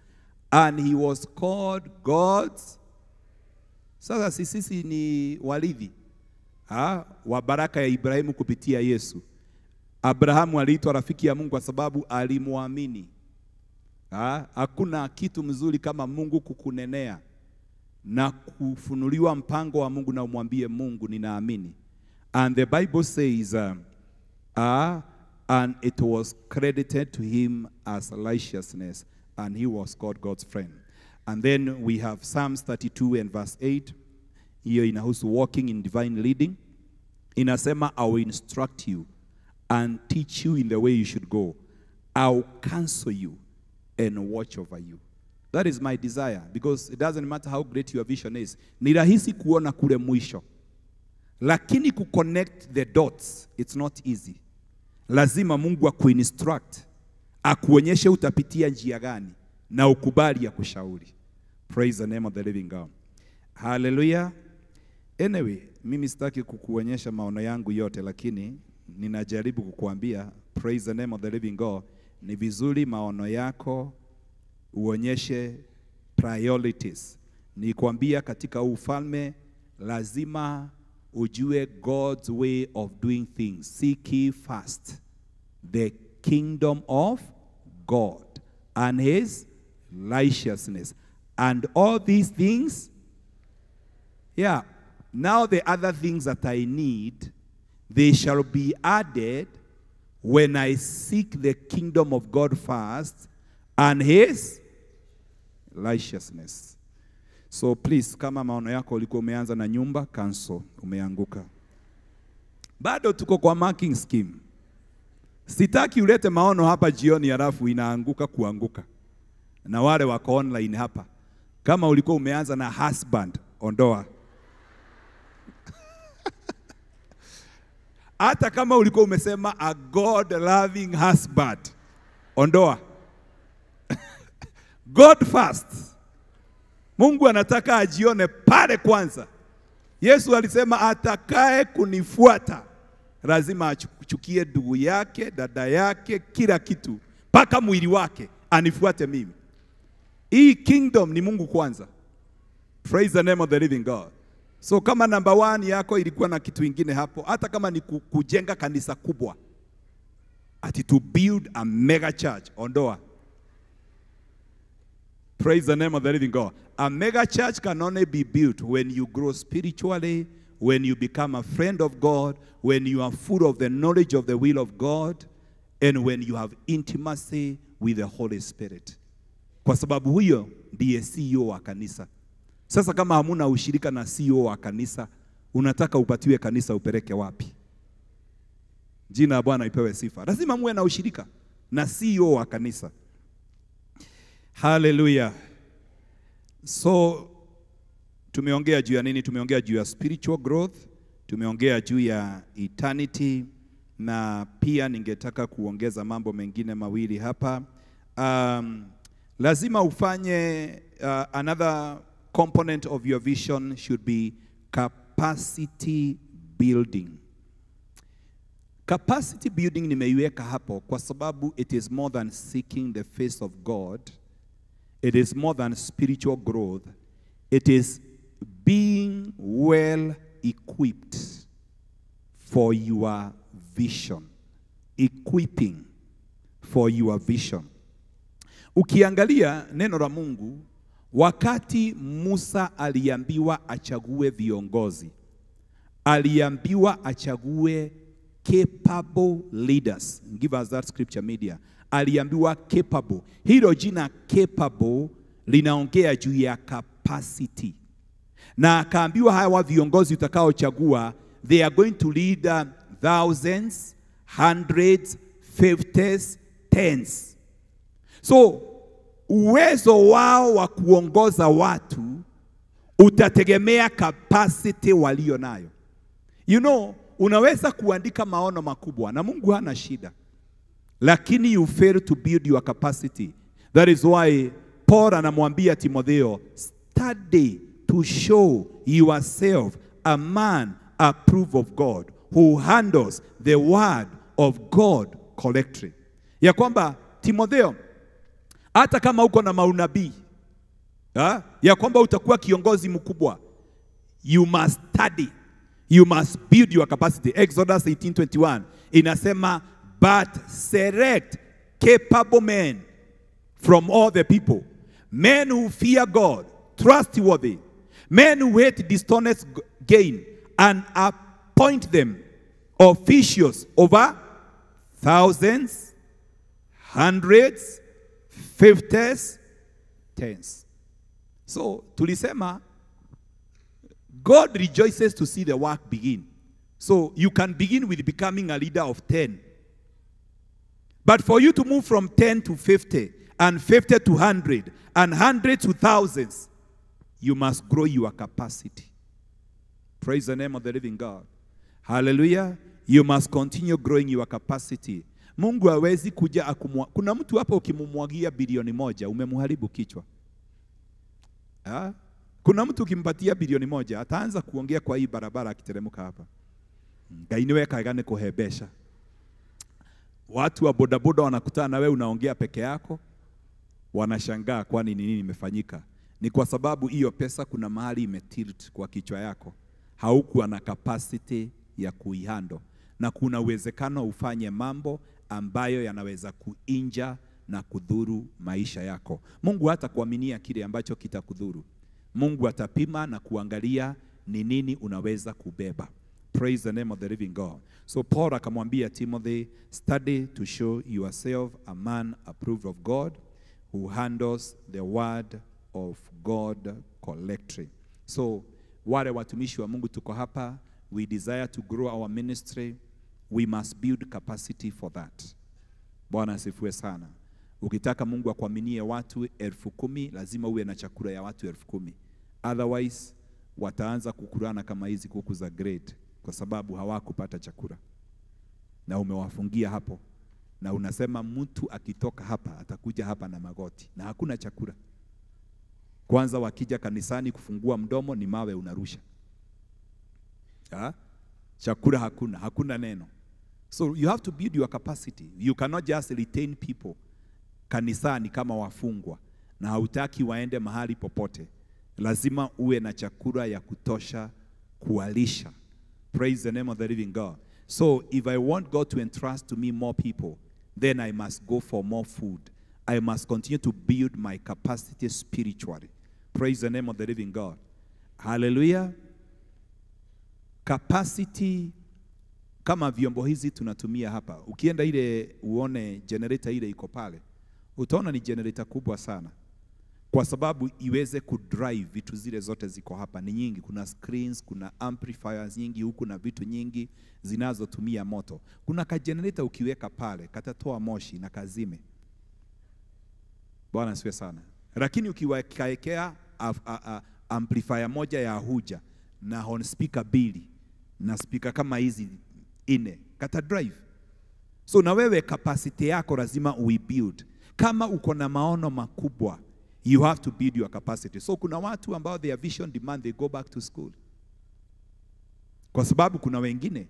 and he was called God's. Sasa sisi ni warithi wa baraka ya Ibrahimu kupitia Yesu. Abrahamu aliitwa rafiki ya Mungu kwa sababu alimwamini. Hakuna kitu mzuri kama Mungu kukunenea na kufunuliwa mpango wa Mungu na umwambie Mungu ninaamini. And the Bible says, and it was credited to him as righteousness, and he was called God's friend. And then we have Psalms 32 and verse 8. Hiyo inahusu walking in divine leading. Inasema, I will instruct you and teach you in the way you should go. I will counsel you and watch over you. That is my desire, because it doesn't matter how great your vision is. Ni rahisi kuona kule mwisho, lakini kuconnect the dots, it's not easy. Lazima Mungu akuinstruct, akuonyeshe utapitia njia gani, na ukubali ya kushauri. Praise the name of the living God. Hallelujah. Anyway, mimi sitaki kukuonyesha maono yangu yote, lakini ninajaribu kukuambia, praise the name of the living God, ni vizuri maono yako uonyeshe priorities. Ni kuambia katika ufalme lazima ujue God's way of doing things. Seek ye first the kingdom of God and his righteousness, and all these things, now the other things that I need, they shall be added when I seek the kingdom of God first and his righteousness. So please, kama maono yako ulikuwa umeanza na nyumba, cancel, umeanguka. Bado tuko kwa marking scheme. Sitaki ulete maono hapa jioni halafu inaanguka kuanguka. Na wale wako online hapa, kama ulikuwa umeanza na husband, ondoa. Hata kama ulikuwa umesema a God loving husband, ondoa. God first. Mungu anataka ajione pale kwanza. Yesu alisema atakaye kunifuata lazima achukie ndugu yake, dada yake, kila kitu, mpaka mwili wake, anifuate mimi. Hii kingdom ni Mungu kwanza. Praise the name of the living God. So kama number 1 yako ilikuwa na kitu ingine hapo, hata kama ni kujenga kanisa kubwa, ati to build a mega church, ondoa. Praise the name of the living God. A mega church can only be built when you grow spiritually, when you become a friend of God, when you are full of the knowledge of the will of God, and when you have intimacy with the Holy Spirit. Kwa sababu huyo ndiye CEO wa kanisa. Sasa kama hamuna ushirika na CEO wa kanisa, unataka upatiwe kanisa upeleke wapi? Jina la Bwana ipewe sifa. Lazima muwe na ushirika na CEO wa kanisa. Hallelujah. So Tumeongea juu ya nini? Tumeongea juu ya spiritual growth, tumeongea juu ya eternity, na pia ningetaka kuongeza mambo mengine mawili hapa. Lazima ufanye another component of your vision should be capacity building. Capacity building nimeiweka hapo kwa sababu it is more than seeking the face of God. It is more than spiritual growth. It is being well equipped for your vision. Equipping for your vision. Ukiangalia neno la Mungu, wakati Musa aliambiwa achague viongozi, aliambiwa achague capable leaders. Give us that scripture media. Aliambiwa capable. Hilo jina capable linaongea juu ya capacity. Na akaambiwa hawa viongozi utakaochagua, they are going to lead thousands, hundreds, fifties, tens. So uwezo wao wa kuongoza watu utategemea capacity walio nayo. You know, unaweza kuandika maono makubwa na Mungu hana shida, lakini you fail to build your capacity. That is why Paul anamwambia Timotheo, study to show yourself a man approved of God, who handles the word of God correctly. Ya kwamba Timotheo, hata kama uko na maunabii, ya kwamba utakuwa kiongozi mkubwa, you must study, you must build your capacity. Exodus 18:21 inasema, but select capable men from all the people, men who fear God, trustworthy, men who hate dishonest gain, and appoint them officials over thousands, hundreds, fifties, tens. So tulisema God rejoices to see the work begin. So you can begin with becoming a leader of 10. But for you to move from 10 to 50, and 50 to 100, and 100 to thousands, you must grow your capacity. Praise the name of the living God. Hallelujah. You must continue growing your capacity. Mungu hawezi kuja akumwa. Kuna mtu hapa ukimumwagia bilioni 1, umemharibu kichwa. Kuna mtu ukimpatia bilioni 1, ataanza kuongea kwa hii barabara akiteremka hapa. Gainiwe kaigane kuhebesha. Watu wa bodaboda wanakutana na wewe unaongea peke yako, wanashangaa kwani nini imefanyika. Ni kwa sababu hiyo pesa kuna mahali imetilt kwa kichwa yako. Haukuwa na capacity ya kuihandle, na kuna uwezekano ufanye mambo ambayo yanaweza kuinja na kudhuru maisha yako. Mungu hata kuaminia kile ambacho kitakudhuru. Mungu atapima na kuangalia ni nini unaweza kubeba. Praise the name of the living God. So Paul akamwambia Timothy, study to show yourself a man approved of God, who handles the word of God correctly. So wale watumishi wa Mungu tuko hapa, we desire to grow our ministry, we must build capacity for that. Bwana asifiwe sana. Ukitaka Mungu akuaminie watu 10,000, lazima uwe na chakula ya watu 10,000. Otherwise wataanza kukurana kama hizi kuku za grade, kwa sababu hawakupata chakula. Na umewafungia hapo, na unasema mtu akitoka hapa atakuja hapa na magoti, na hakuna chakula. Kwanza wakija kanisani kufungua mdomo ni mawe unarusha. Chakula hakuna neno. So you have to build your capacity. You cannot just retain people kanisani kama wafungwa na hautaki waende mahali popote. Lazima uwe na chakula ya kutosha kuwalisha. Praise the name of the living God. So if I want God to entrust to me more people, then I must go for more food. I must continue to build my capacity spiritually. Praise the name of the living God. Hallelujah. Capacity, kama vyombo hizi tunatumia hapa. Ukienda ile uone generator ile iko pale, utaona ni generator kubwa sana. Kwa sababu iweze kudrive vitu zile zote ziko hapa ni nyingi. Kuna screens, kuna amplifiers nyingi huku na vitu nyingi zinazotumia moto. Kuna ka generator ukiweka pale katatoa moshi na kazime. Bwana asifiwe sana. Lakini ukiwekea amplifier moja ya huja na horn speaker 2 na speaker kama hizi 4 kata drive. So na wewe capacity yako lazima uibuild. Kama uko na maono makubwa, you have to build your capacity. So kuna watu ambao their vision demand they go back to school. Kwa sababu kuna wengine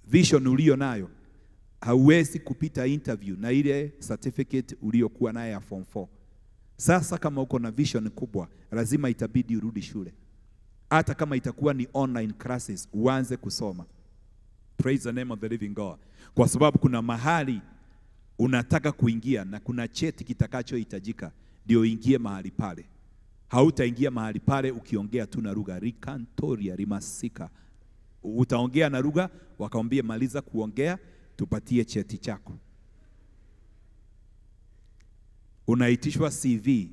vision ulio nayo hauwezi kupita interview na ile certificate uliokuwa nayo ya form 4. Sasa kama uko na vision kubwa, lazima itabidi urudi shule. Hata kama itakuwa ni online classes, uanze kusoma. Praise the name of the living God. Kwa sababu kuna mahali unataka kuingia na kuna cheti kitakachohitajika ndio uingie mahali pale. Hautaingia mahali pale ukiongea tu na lugha rikantoria rimasika. Utaongea na lugha, wakaambia maliza kuongea, tupatie cheti chako. Unaitishwa CV.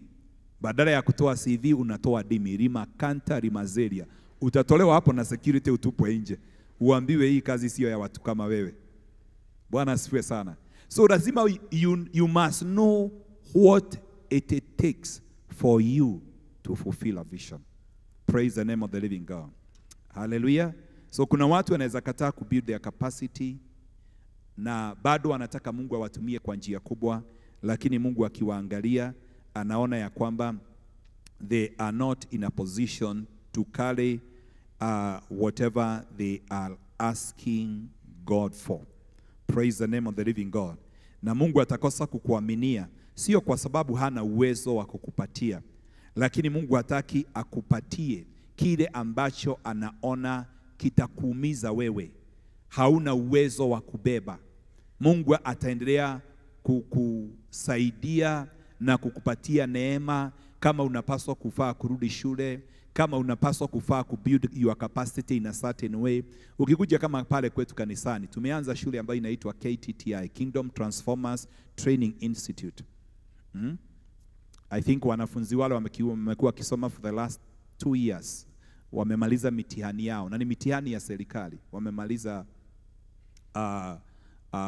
Badala ya kutoa CV unatoa dimi, rima kanta, rimazeria. Utatolewa hapo na security utupwe nje. Uambiwe hii kazi sio ya watu kama wewe. Bwana asifiwe sana. So lazima you must know what it takes for you to fulfill a vision. Praise the name of the living God. Hallelujah. So kuna watu wanaweza kataa kubuild their capacity na bado wanataka Mungu awatumie kwa njia kubwa, lakini Mungu akiwaangalia anaona ya kwamba they are not in a position to carry whatever they are asking God for. Praise the name of the living God. Na Mungu atakosa kukuaminia, sio kwa sababu hana uwezo wa kukupatia, lakini Mungu hataki akupatie kile ambacho anaona kitakuumiza wewe, hauna uwezo wa kubeba. Mungu ataendelea kukusaidia na kukupatia neema. Kama unapaswa kufaa kurudi shule, kama unapaswa kufaa kubuild your capacity in a certain way. Ukikuja kama pale kwetu kanisani, tumeanza shule ambayo inaitwa KTTI, Kingdom Transformers Training Institute. I think wanafunzi wale wamekuwa kisoma for the last 2 years. Wamemaliza mitihani yao, na ni mitihani ya serikali. Wamemaliza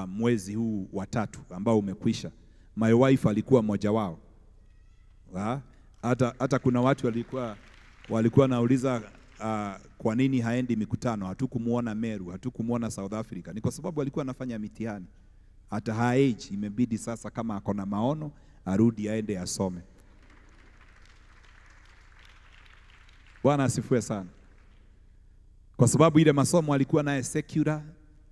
mwezi huu wa 3 ambao umekwisha. My wife alikuwa mmoja wao. Hata kuna watu walikuwa nauliza kwa nini haendi mikutano, hatukumuona Meru, hatukumuona South Africa. Ni kwa sababu alikuwa anafanya mitihani. Hata age imebidi sasa kama akona maono arudi aende asome. Bwana asifiwe sana. Kwa sababu ile masomo alikuwa naye secular,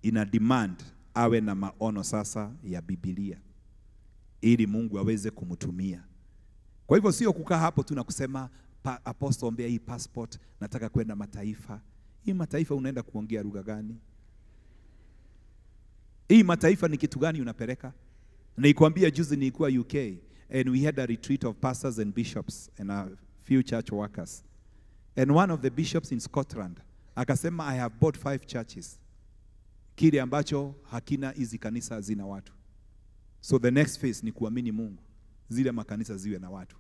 ina demand awe na maono sasa ya Biblia ili Mungu aweze kumtumia. Kwa hivyo sio kukaa hapo tu na kusema apostle ombea hii passport, nataka kwenda mataifa. Hii mataifa unaenda kuongea lugha gani? Hii mataifa ni kitu gani unapeleka? Nikwambia juzi nilikuwa UK and we had a retreat of pastors and bishops and a few church workers. And one of the bishops in Scotland akasema, I have bought 5 churches. Kile ambacho hakina hizi kanisa hazina watu. So the next phase ni kuamini Mungu, zile makanisa ziwe na watu.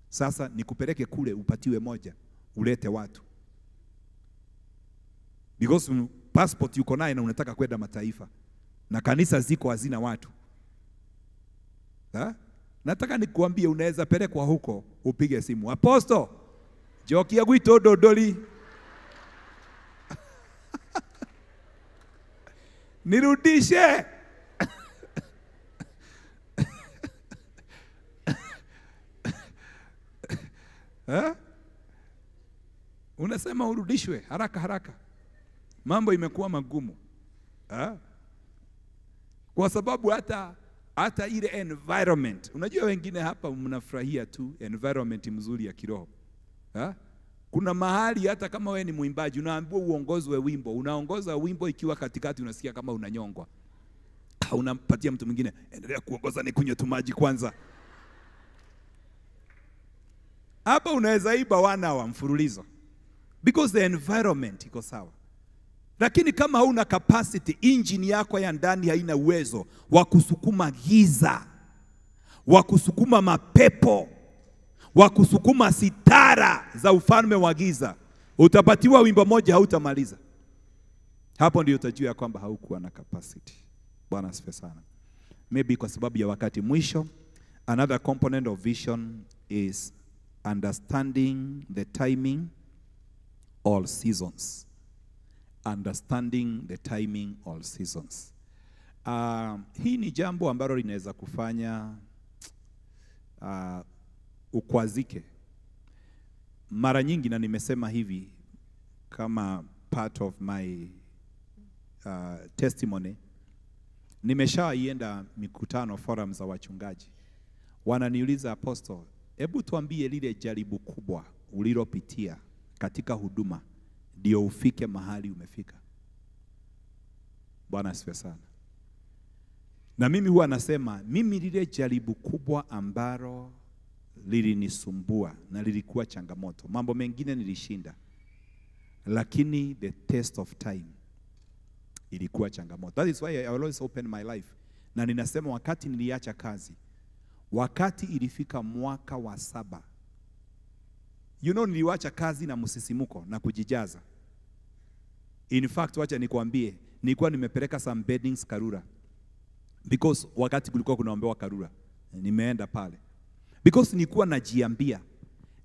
Sasa nikupeleke kule upatiwe moja, ulete watu. Because passport yuko naye na unataka kwenda mataifa, na kanisa ziko hazina watu. Nataka nikuambie unaweza pelekwa huko, upige simu, apostle jokia gwito dodoli nirudishe. Unasema urudishwe haraka haraka. Mambo imekuwa magumu. Kwa sababu hata ile environment. Unajua wengine hapa mnafurahia tu environment mzuri ya kiroho. Kuna mahali hata kama wewe ni muimbaji unaambiwa uongozwe wimbo, unaongoza wimbo ikiwa katikati unasikia kama unanyongwa. Unampatia mtu mwingine, endelea kuongoza nikunywe tu maji kwanza. Hapa unaweza iba 1 hour mfululizo because the environment iko sawa. Lakini kama hauna capacity, engine yako ya ndani haina uwezo wa kusukuma giza, wa kusukuma mapepo, wa kusukuma sitara za ufalme wa giza, utapatiwa wimbo moja hautamaliza. Hapo ndio utajua ya kwamba haukuwa na capacity. Bwana asifiwe sana. Maybe kwa sababu ya wakati. Mwisho, another component of vision is understanding the timing all seasons. Understanding the timing all seasons. Hii ni jambo ambalo linaweza kufanya ukwazike. Mara nyingi, na nimesema hivi kama part of my testimony, nimeshaienda mikutano forum za wachungaji. Wananiuliza, Apostle, hebu tuambie lile jaribu kubwa ulilopitia katika huduma ndio ufike mahali umefika. Bwana asifiwe sana. Na mimi huwa nasema, mimi lile jaribu kubwa ambalo lilinisumbua na lilikuwa changamoto, mambo mengine nilishinda, lakini the test of time ilikuwa changamoto. That is why I always open my life. Na ninasema wakati niliacha kazi, wakati ilifika mwaka wa 7, niliwacha kazi na msisimuko na kujijaza. In fact, wacha nikwambie, nilikuwa nimepeleka some beddings Karura. Because wakati kulikuwa kunaombewa Karura, nimeenda pale. Because nilikuwa najiambia,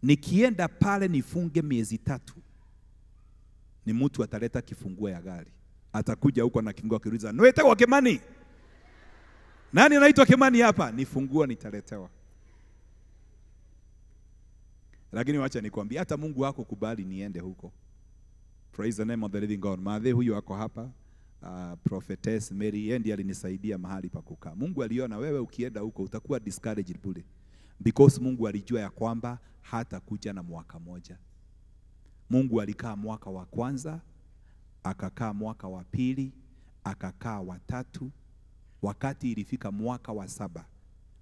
nikienda pale nifunge miezi 3, ni mtu ataleta kifunguo ya gari. Atakuja huko na kifunguo akiuliza, "Nweta kwa Kimani? Nani anaitwa Kimani hapa?" Nifunguo nitaletewa. Lakini wacha nikwambie, hata Mungu wako kubali niende huko. Praise the name of the living God. Madhe huyu wako hapa, Prophetess Mary, yeye ndiye alinisaidia mahali pa kukaa. Mungu aliona wewe ukienda huko utakuwa discouraged bure. Because Mungu alijua ya kwamba hata kuja na mwaka moja. Mungu alikaa mwaka wa kwanza, akakaa mwaka wa pili, akakaa wa 3. Wakati ilifika mwaka wa 7,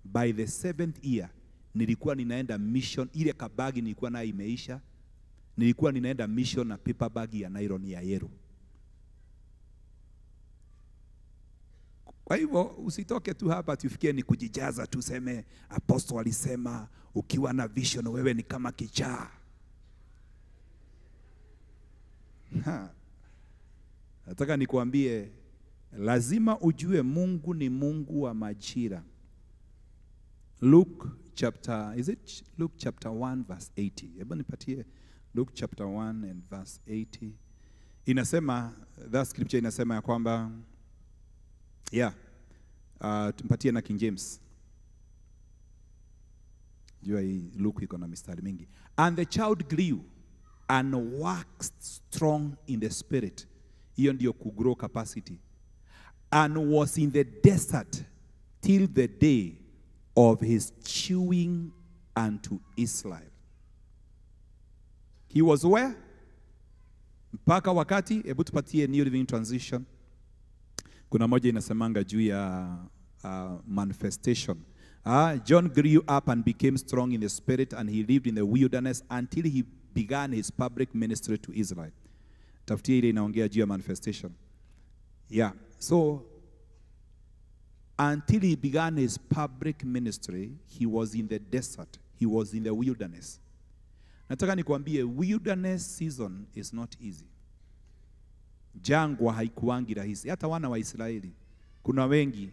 by the 7th year, nilikuwa ninaenda mission. Ile kabagi nilikuwa nayo imeisha. Nilikuwa ninaenda mission na paper bag ya nylon ya yellow. Kwa hivyo usitoke tu hapa tufikie ni kujijaza, tuseme Apostle alisema ukiwa na vision wewe ni kama kichaa. Nataka nikuambie, lazima ujue Mungu ni Mungu wa majira. Luke chapter 1 verse 80. Hebu nipatie Luke chapter 1 and verse 80. Inasema, that scripture inasema ya kwamba, tumpatie na King James. Jua hii Luke iko na mistari mingi. And the child grew and waxed strong in the spirit. Hiyo ndio kugrow capacity. And was in the desert till the day of his chewing unto Israel. He was where? Mpaka wakati, hebu tupatie New Living Transition. Kuna moja inasemanga juu ya manifestation. John grew up and became strong in the spirit, and he lived in the wilderness until he began his public ministry to Israel. Tafutia ile inaongea juu ya manifestation. So until he began his public ministry, he was in the desert. He was in the wilderness. Nataka nikwambie, wilderness season is not easy. Jangwa haikuangi rahisi. Hata wana wa Israeli, kuna wengi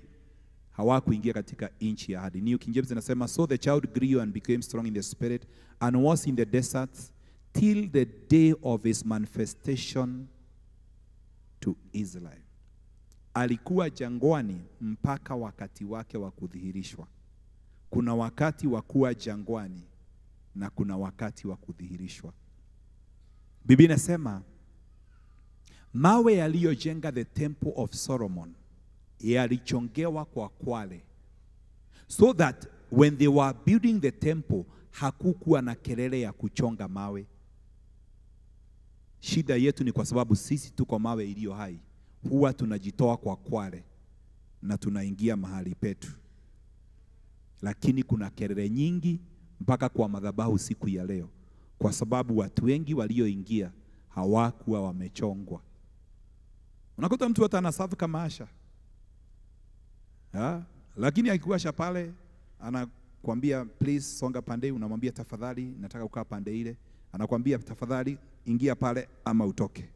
hawakuingia katika nchi ya ahadi. New King James inasema, so the child grew and became strong in the spirit and was in the desert till the day of his manifestation to Israel. Alikuwa jangwani mpaka wakati wake wa kudhihirishwa. Kuna wakati wa kuwa jangwani na kuna wakati wa kudhihirishwa. Biblia inasema, mawe yaliyojenga the temple of Solomon yalichongewa kwa kwale, so that when they were building the temple hakukuwa na kelele ya kuchonga mawe. Shida yetu ni kwa sababu sisi tuko mawe iliyo hai, huwa tunajitoa kwa kwale na tunaingia mahali petu. Lakini kuna kelele nyingi mpaka kwa madhabahu siku ya leo, kwa sababu watu wengi walioingia hawakuwa wamechongwa. Unakuta mtu hata anasafu kama Asha, lakini akikuasha pale anakuambia please songa pande, unamwambia tafadhali nataka kukaa pande ile, anakuambia tafadhali ingia pale ama utoke.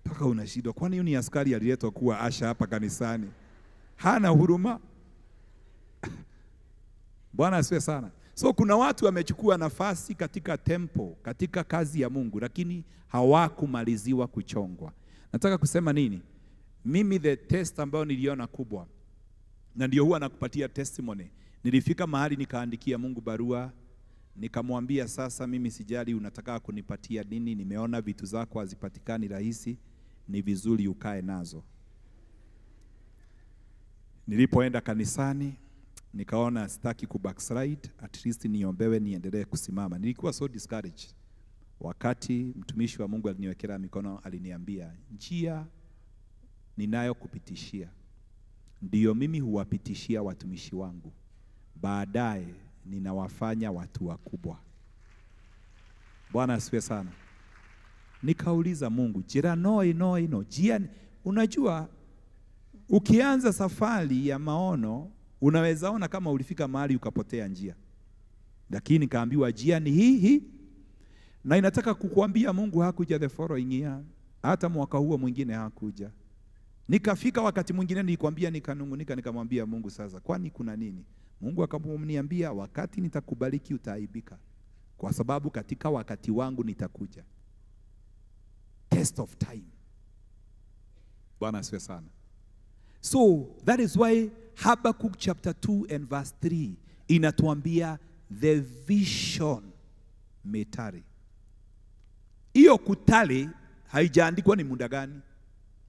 Paka unashindwa, kwani yuni askari aliletwa kuwa Asha hapa kanisani? Hana huruma. Bwana asifiwe sana. So kuna watu wamechukua nafasi katika tempo, katika kazi ya Mungu, lakini hawakumaliziwa kuchongwa. Nataka kusema nini? Mimi the test ambayo niliona kubwa, na ndio huwa nakupatia testimony. Nilifika mahali nikaandikia Mungu barua, nikamwambia sasa mimi sijali unataka kunipatia nini, nimeona vitu zako hazipatikani rahisi, ni vizuri ukae nazo. Nilipoenda kanisani, nikaona sitaki kubackslide, at least niombewe niendelee kusimama. Nilikuwa so discouraged. Wakati mtumishi wa Mungu aliniwekea mikono, aliniambia, njia ninayokupitishia ndiyo mimi huwapitishia watumishi wangu, baadaye ninawafanya watu wakubwa. Bwana asifiwe sana. Nikauliza Mungu, jira no, jia, unajua ukianza safari ya maono, unaweza ona kama ulifika mahali ukapotea njia. Lakini nikaambiwa njia ni hii. Na inataka kukuambia Mungu hakuja the following year, hata mwaka huo mwingine hakuja. Nikafika wakati mwingine nilikwambia, nikanungunika, nikamwambia Mungu, sasa kwani kuna nini? Mungu akamwambia, wakati nitakubariki utaaibika, kwa sababu katika wakati wangu nitakuja. Test of time. Bwana asifiwe sana. So that is why Habakkuk chapter 2 and verse 3 inatuambia the vision may tarry. Hiyo kutali haijaandikwa ni muda gani.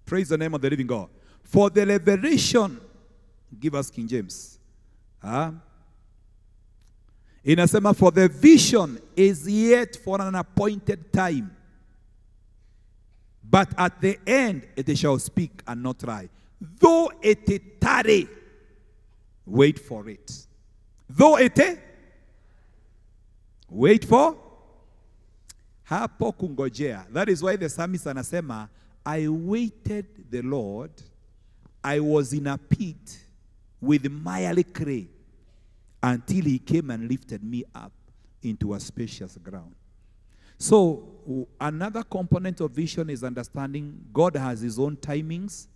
Praise the name of the living God. For the revelation, give us King James. Inasema for the vision is yet for an appointed time, but at the end it shall speak and not lie. Though it tarry, wait for it. Though it wait for hapo kungojea. That is why the psalmist anasema, I waited the Lord, I was in a pit with miry clay until he came and lifted me up into a spacious ground. So another component of vision is understanding God has his own timings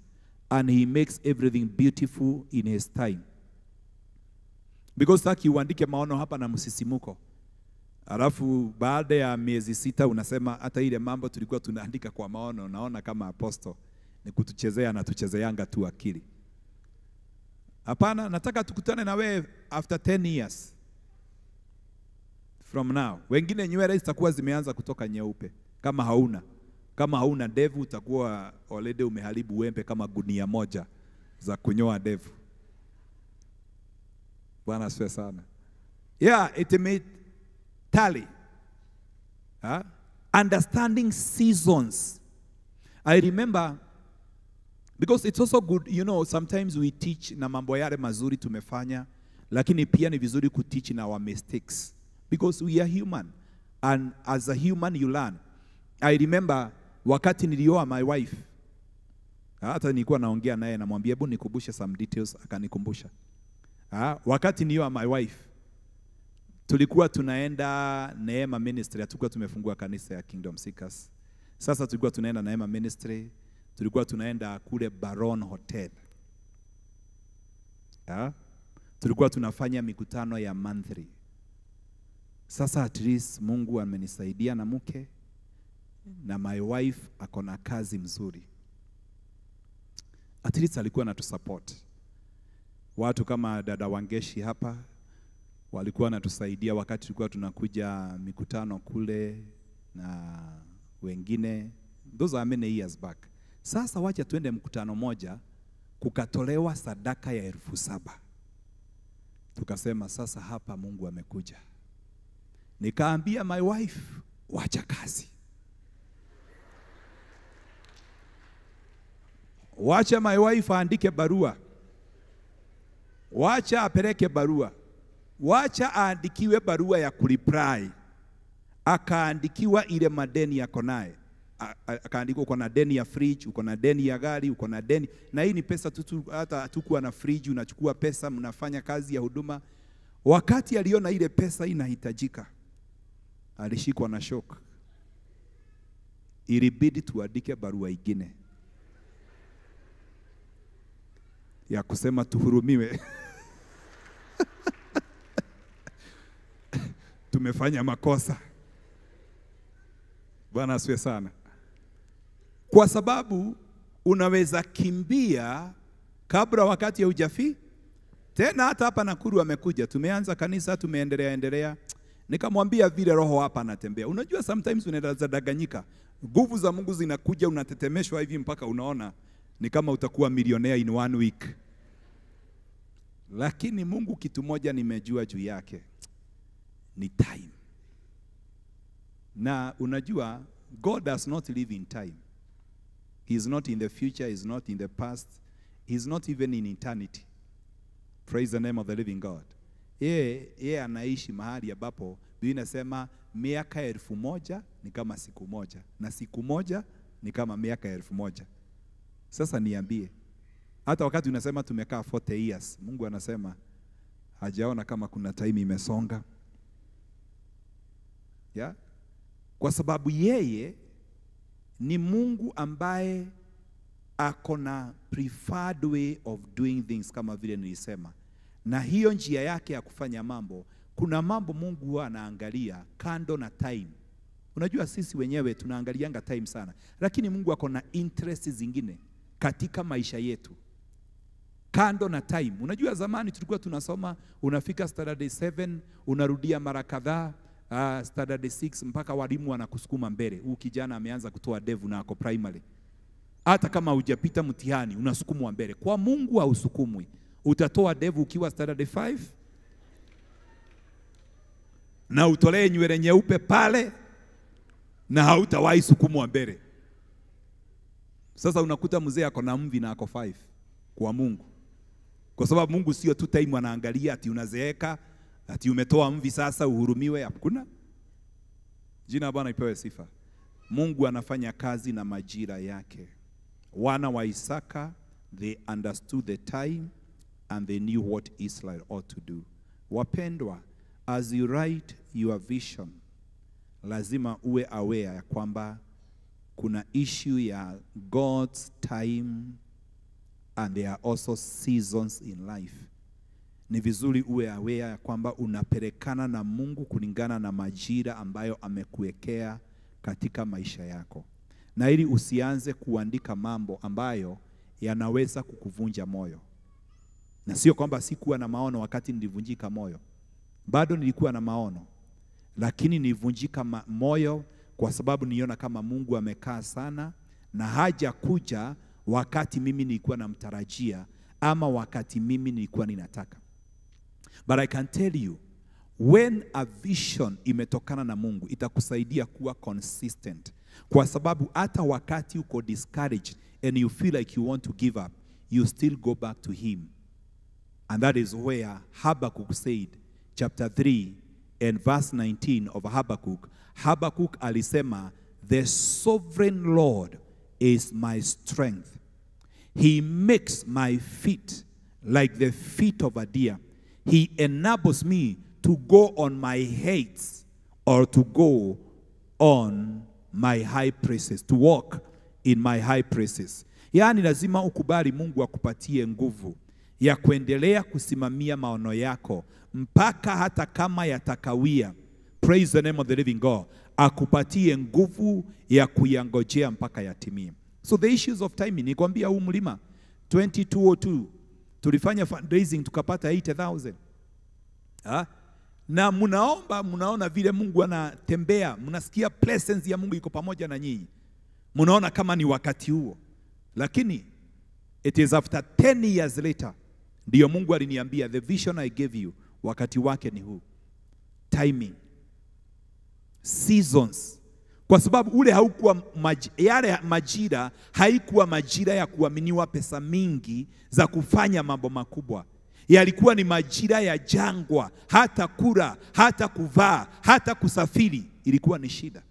and he makes everything beautiful in his time. Because taki uandike maono hapa na msisimuko, alafu baada ya miezi 6 unasema hata ile mambo tulikuwa tunaandika kwa maono, naona kama apostle ni kutuchezea na tuchezeanga tu akili. Hapana, nataka tukutane na wewe after 10 years from now. Wengine nywele zitakuwa zimeanza kutoka nyeupe. Kama hauna ndevu utakuwa already umeharibu wembe kama gunia moja za kunyoa ndevu. Bwana asifiwe sana. Yeah, it may tally. Understanding seasons. I remember, because it's also good, you know, sometimes we teach na mambo yale mazuri tumefanya, lakini pia ni vizuri kuteach na our mistakes, because we are human, and as a human you learn. I remember wakati nilioa my wife, hata nilikuwa naongea naye namwambia hebu nikumbushe some details, akanikumbusha. Wakati nilioa my wife, tulikuwa tunaenda Neema Ministry, tulikuwa tumefungua kanisa ya Kingdom Seekers. Sasa tulikuwa tunaenda Neema Ministry, tulikuwa tunaenda kule Baron Hotel. Tulikuwa tunafanya mikutano ya monthly. Sasa at least Mungu amenisaidia na mke, na my wife akona kazi mzuri. At least alikuwa anatusupport. Watu kama dada Wangeshi hapa walikuwa wanatusaidia wakati tulikuwa tunakuja mikutano kule na wengine. Those are many years back. Sasa wacha tuende mkutano moja, kukatolewa sadaka ya 7,000. Tukasema sasa hapa Mungu amekuja. Nikaambia my wife, wacha kazi. Wacha my wife aandike barua. Wacha apeleke barua. Wacha aandikiwe barua ya kureply. Akaandikiwa ile madeni yako naye. Akaandikwa uko na deni ya fridge, uko na deni ya gari, uko na deni. Na hii ni pesa tu, hata hatukuwa na fridge, unachukua pesa, mnafanya kazi ya huduma. Wakati aliona ile pesa inahitajika, alishikwa na shock. Ilibidi tuandike barua ingine ya kusema tuhurumiwe. tumefanya makosa. Bwana asifiwe sana. Kwa sababu unaweza kimbia kabla wakati ya hujafi. Tena hata hapa Nakuru amekuja, tumeanza kanisa, tumeendelea. Nikamwambia vile roho hapa anatembea. Unajua sometimes unaweza danganyika. Nguvu za Mungu zinakuja, unatetemeshwa hivi mpaka unaona ni kama utakuwa milionea in one week. Lakini Mungu kitu moja nimejua juu yake, ni time. Na unajua God does not live in time. He is not in the future, he is not in the past, he is not even in eternity. Praise the name of the living God. Yeye anaishi mahali ambapo Biblia inasema miaka 1000 ni kama siku moja, na siku moja ni kama miaka 1000. Sasa niambie, hata wakati unasema tumekaa 40 years, Mungu anasema hajaona kama kuna time imesonga. Yeah? Kwa sababu yeye ni Mungu ambaye akona preferred way of doing things, kama vile nilisema. Na hiyo njia yake ya kufanya mambo, kuna mambo Mungu huwa anaangalia kando na time. Unajua sisi wenyewe tunaangalianga time sana, lakini Mungu akona interest zingine katika maisha yetu kando na time. Unajua zamani tulikuwa tunasoma, unafika standard 7 unarudia mara kadhaa, standard 6 mpaka walimu wanakusukuma mbele. Huyu kijana ameanza kutoa devu na ako primary. Hata kama hujapita mtihani unasukumwa mbele. Kwa Mungu hausukumwi. Utatoa devu ukiwa standard 5 na utolee nywele nyeupe pale na hautawahi sukumwa mbele. Sasa unakuta mzee ako na mvi na ako 5 kwa Mungu. Kwa sababu Mungu sio tu time anaangalia ati unazeeka, ati umetoa mvi sasa uhurumiwe. Hakuna. Jina la Bwana ipewe sifa. Mungu anafanya kazi na majira yake. Wana wa Isaka, they understood the time and they knew what Israel ought to do. Wapendwa, as you write your vision, lazima uwe aware ya kwamba kuna issue ya God's time and there are also seasons in life. Ni vizuri uwe aware ya kwamba unapelekana na Mungu kulingana na majira ambayo amekuwekea katika maisha yako. Na ili usianze kuandika mambo ambayo yanaweza kukuvunja moyo. Na sio kwamba sikuwa na maono wakati nilivunjika moyo. Bado nilikuwa na maono. Lakini nilivunjika moyo kwa sababu niona kama Mungu amekaa sana na haja kuja wakati mimi nilikuwa namtarajia ama wakati mimi nilikuwa ninataka. But I can tell you, when a vision imetokana na Mungu, itakusaidia kuwa consistent. Kwa sababu hata wakati uko discouraged and you feel like you want to give up, you still go back to him. And that is where Habakkuk said, chapter 3 and verse 19 of Habakkuk. Habakkuk alisema, the sovereign Lord is my strength. He makes my feet like the feet of a deer. He enables me to go on my heights or to go on my high places, to walk in my high places. Yani lazima ukubali Mungu akupatie nguvu ya kuendelea kusimamia maono yako mpaka hata kama yatakawia. Praise the name of the living God. Akupatie nguvu ya kuyangojea mpaka yatimie. So the issues of timing, nikwambia huu mlima 2202 tulifanya fundraising tukapata 80,000. Na munaona vile Mungu anatembea, mnasikia presence ya Mungu iko pamoja na nyinyi. Munaona kama ni wakati huo. Lakini it is after 10 years later ndio Mungu aliniambia, the vision I gave you, wakati wake ni huu. Timing, seasons. Kwa sababu ule haukuwa yale majira haikuwa majira ya kuaminiwa pesa mingi za kufanya mambo makubwa. Yalikuwa ni majira ya jangwa, hata kula, hata kuvaa, hata kusafiri ilikuwa ni shida.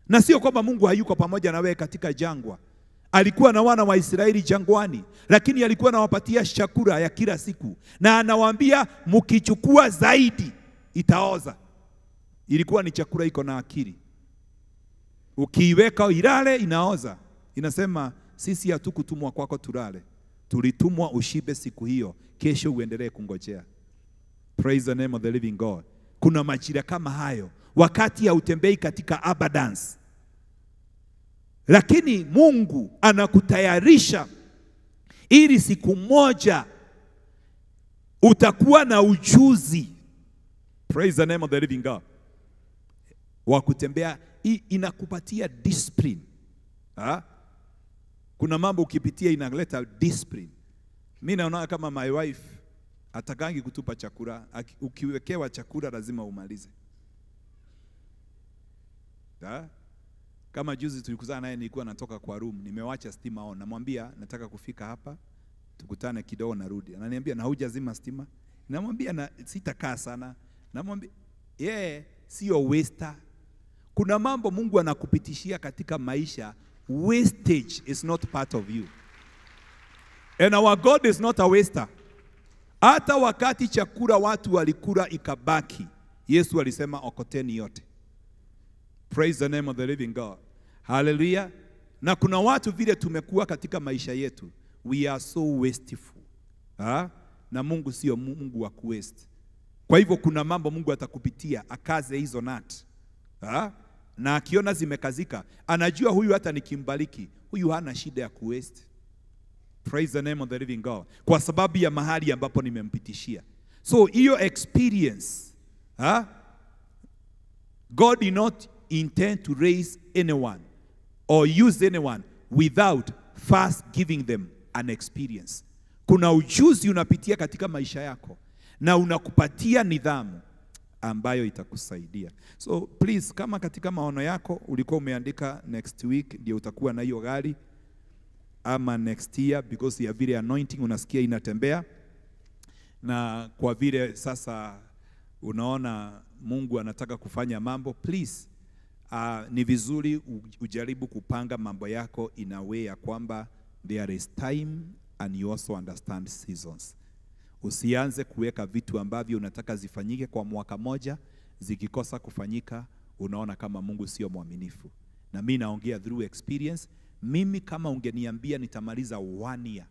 Na sio kwamba Mungu hayuko pamoja na wewe katika jangwa. Alikuwa na wana wa Israeli jangwani, lakini alikuwa anawapatia chakula ya kila siku. Na anawaambia mkichukua zaidi itaoza. Ilikuwa ni chakula iko na akili. Ukiiweka ilale inaoza. Inasema sisi hatukutumwa kwako tulale. Tulitumwa ushibe siku hiyo, kesho uendelee kungojea. Praise the name of the living God. kuna majira kama hayo, wakati hautembei katika abundance, lakini Mungu anakutayarisha ili siku moja utakuwa na ujuzi, praise the name of the living God, wa kutembea. Inakupatia discipline. Kuna mambo ukipitia inaleta discipline. Mimi naona kama my wife atakangi kutupa chakula, ukiwekewa chakula lazima umalize. Kama juzi tulikuzana naye, nilikuwa natoka kwa room, nimewacha stima on, namwambia nataka kufika hapa, tukutane kidogo narudi. Ananiambia na hujazima stima? Namwambia na sitakaa sana. Namwambia sio waster. Kuna mambo Mungu anakupitishia katika maisha, wastage is not part of you. And our God is not a waster. Hata wakati chakula watu walikula ikabaki, Yesu alisema okoteni yote. Praise the name of the living God. Hallelujah. Na kuna watu vile tumekuwa katika maisha yetu, we are so wasteful. Na Mungu sio Mungu wa kuwaste. Kwa hivyo kuna mambo Mungu atakupitia akaze hizo nut. Na akiona zimekazika, anajua huyu hata nikimbariki, huyu hana shida ya kuwaste. Praise the name of the living God. Kwa sababu ya mahali ambapo nimempitishia. So hiyo experience, God did not intend to raise anyone or use anyone without first giving them an experience. Kuna ujuzi unapitia katika maisha yako na unakupatia nidhamu ambayo itakusaidia. So please, kama katika maono yako ulikuwa umeandika next week ndio utakuwa na hiyo gari, ama next year, because ya vile anointing unasikia inatembea, na kwa vile sasa unaona Mungu anataka kufanya mambo, please, ni vizuri ujaribu kupanga mambo yako in a way ya kwamba there is time and you also understand seasons. Usianze kuweka vitu ambavyo unataka zifanyike kwa mwaka moja, zikikosa kufanyika unaona kama Mungu sio mwaminifu. Na mimi naongea through experience. Mimi kama ungeniambia nitamaliza 1 year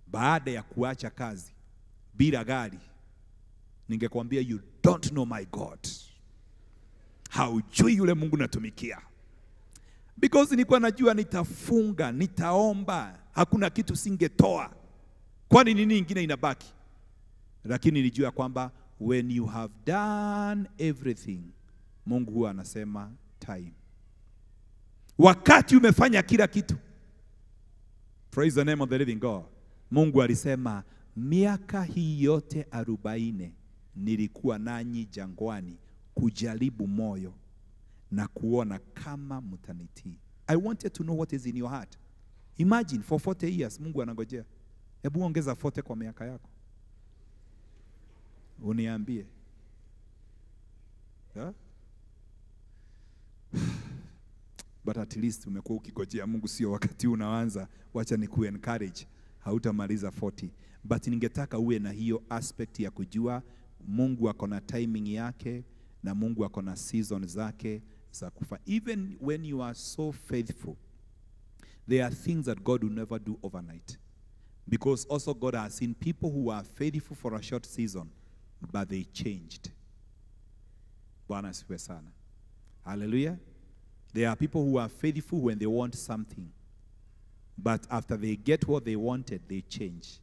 baada ya kuacha kazi bila gari, ningekwambia you don't know my God. Haujui yule Mungu natumikia. Because nilikuwa najua nitafunga, nitaomba, hakuna kitu singetoa. Kwani nini ingine inabaki? Lakini nilijua kwamba when you have done everything, Mungu huwa anasema time. Wakati umefanya kila kitu, praise the name of the living God, Mungu alisema miaka hii yote 40 nilikuwa nanyi jangwani kujaribu moyo na kuona kama mtanitii. I wanted to know what is in your heart. Imagine for 40 years Mungu anangojea. Hebu ongeza 40 kwa miaka yako, uniambie. But at least umekuwa ukigojea Mungu, sio wakati unaanza. Wacha ni ku-encourage, hautamaliza 40. But ningetaka uwe na hiyo aspect ya kujua Mungu ako na timing yake na Mungu ako na season zake za kufa. Even when you are so faithful, there are things that God will never do overnight. Because also God has seen people who are faithful for a short season, but they changed. Bwana asifiwe sana. Hallelujah. There are people who are faithful when they want something, but after they get what they wanted, they change.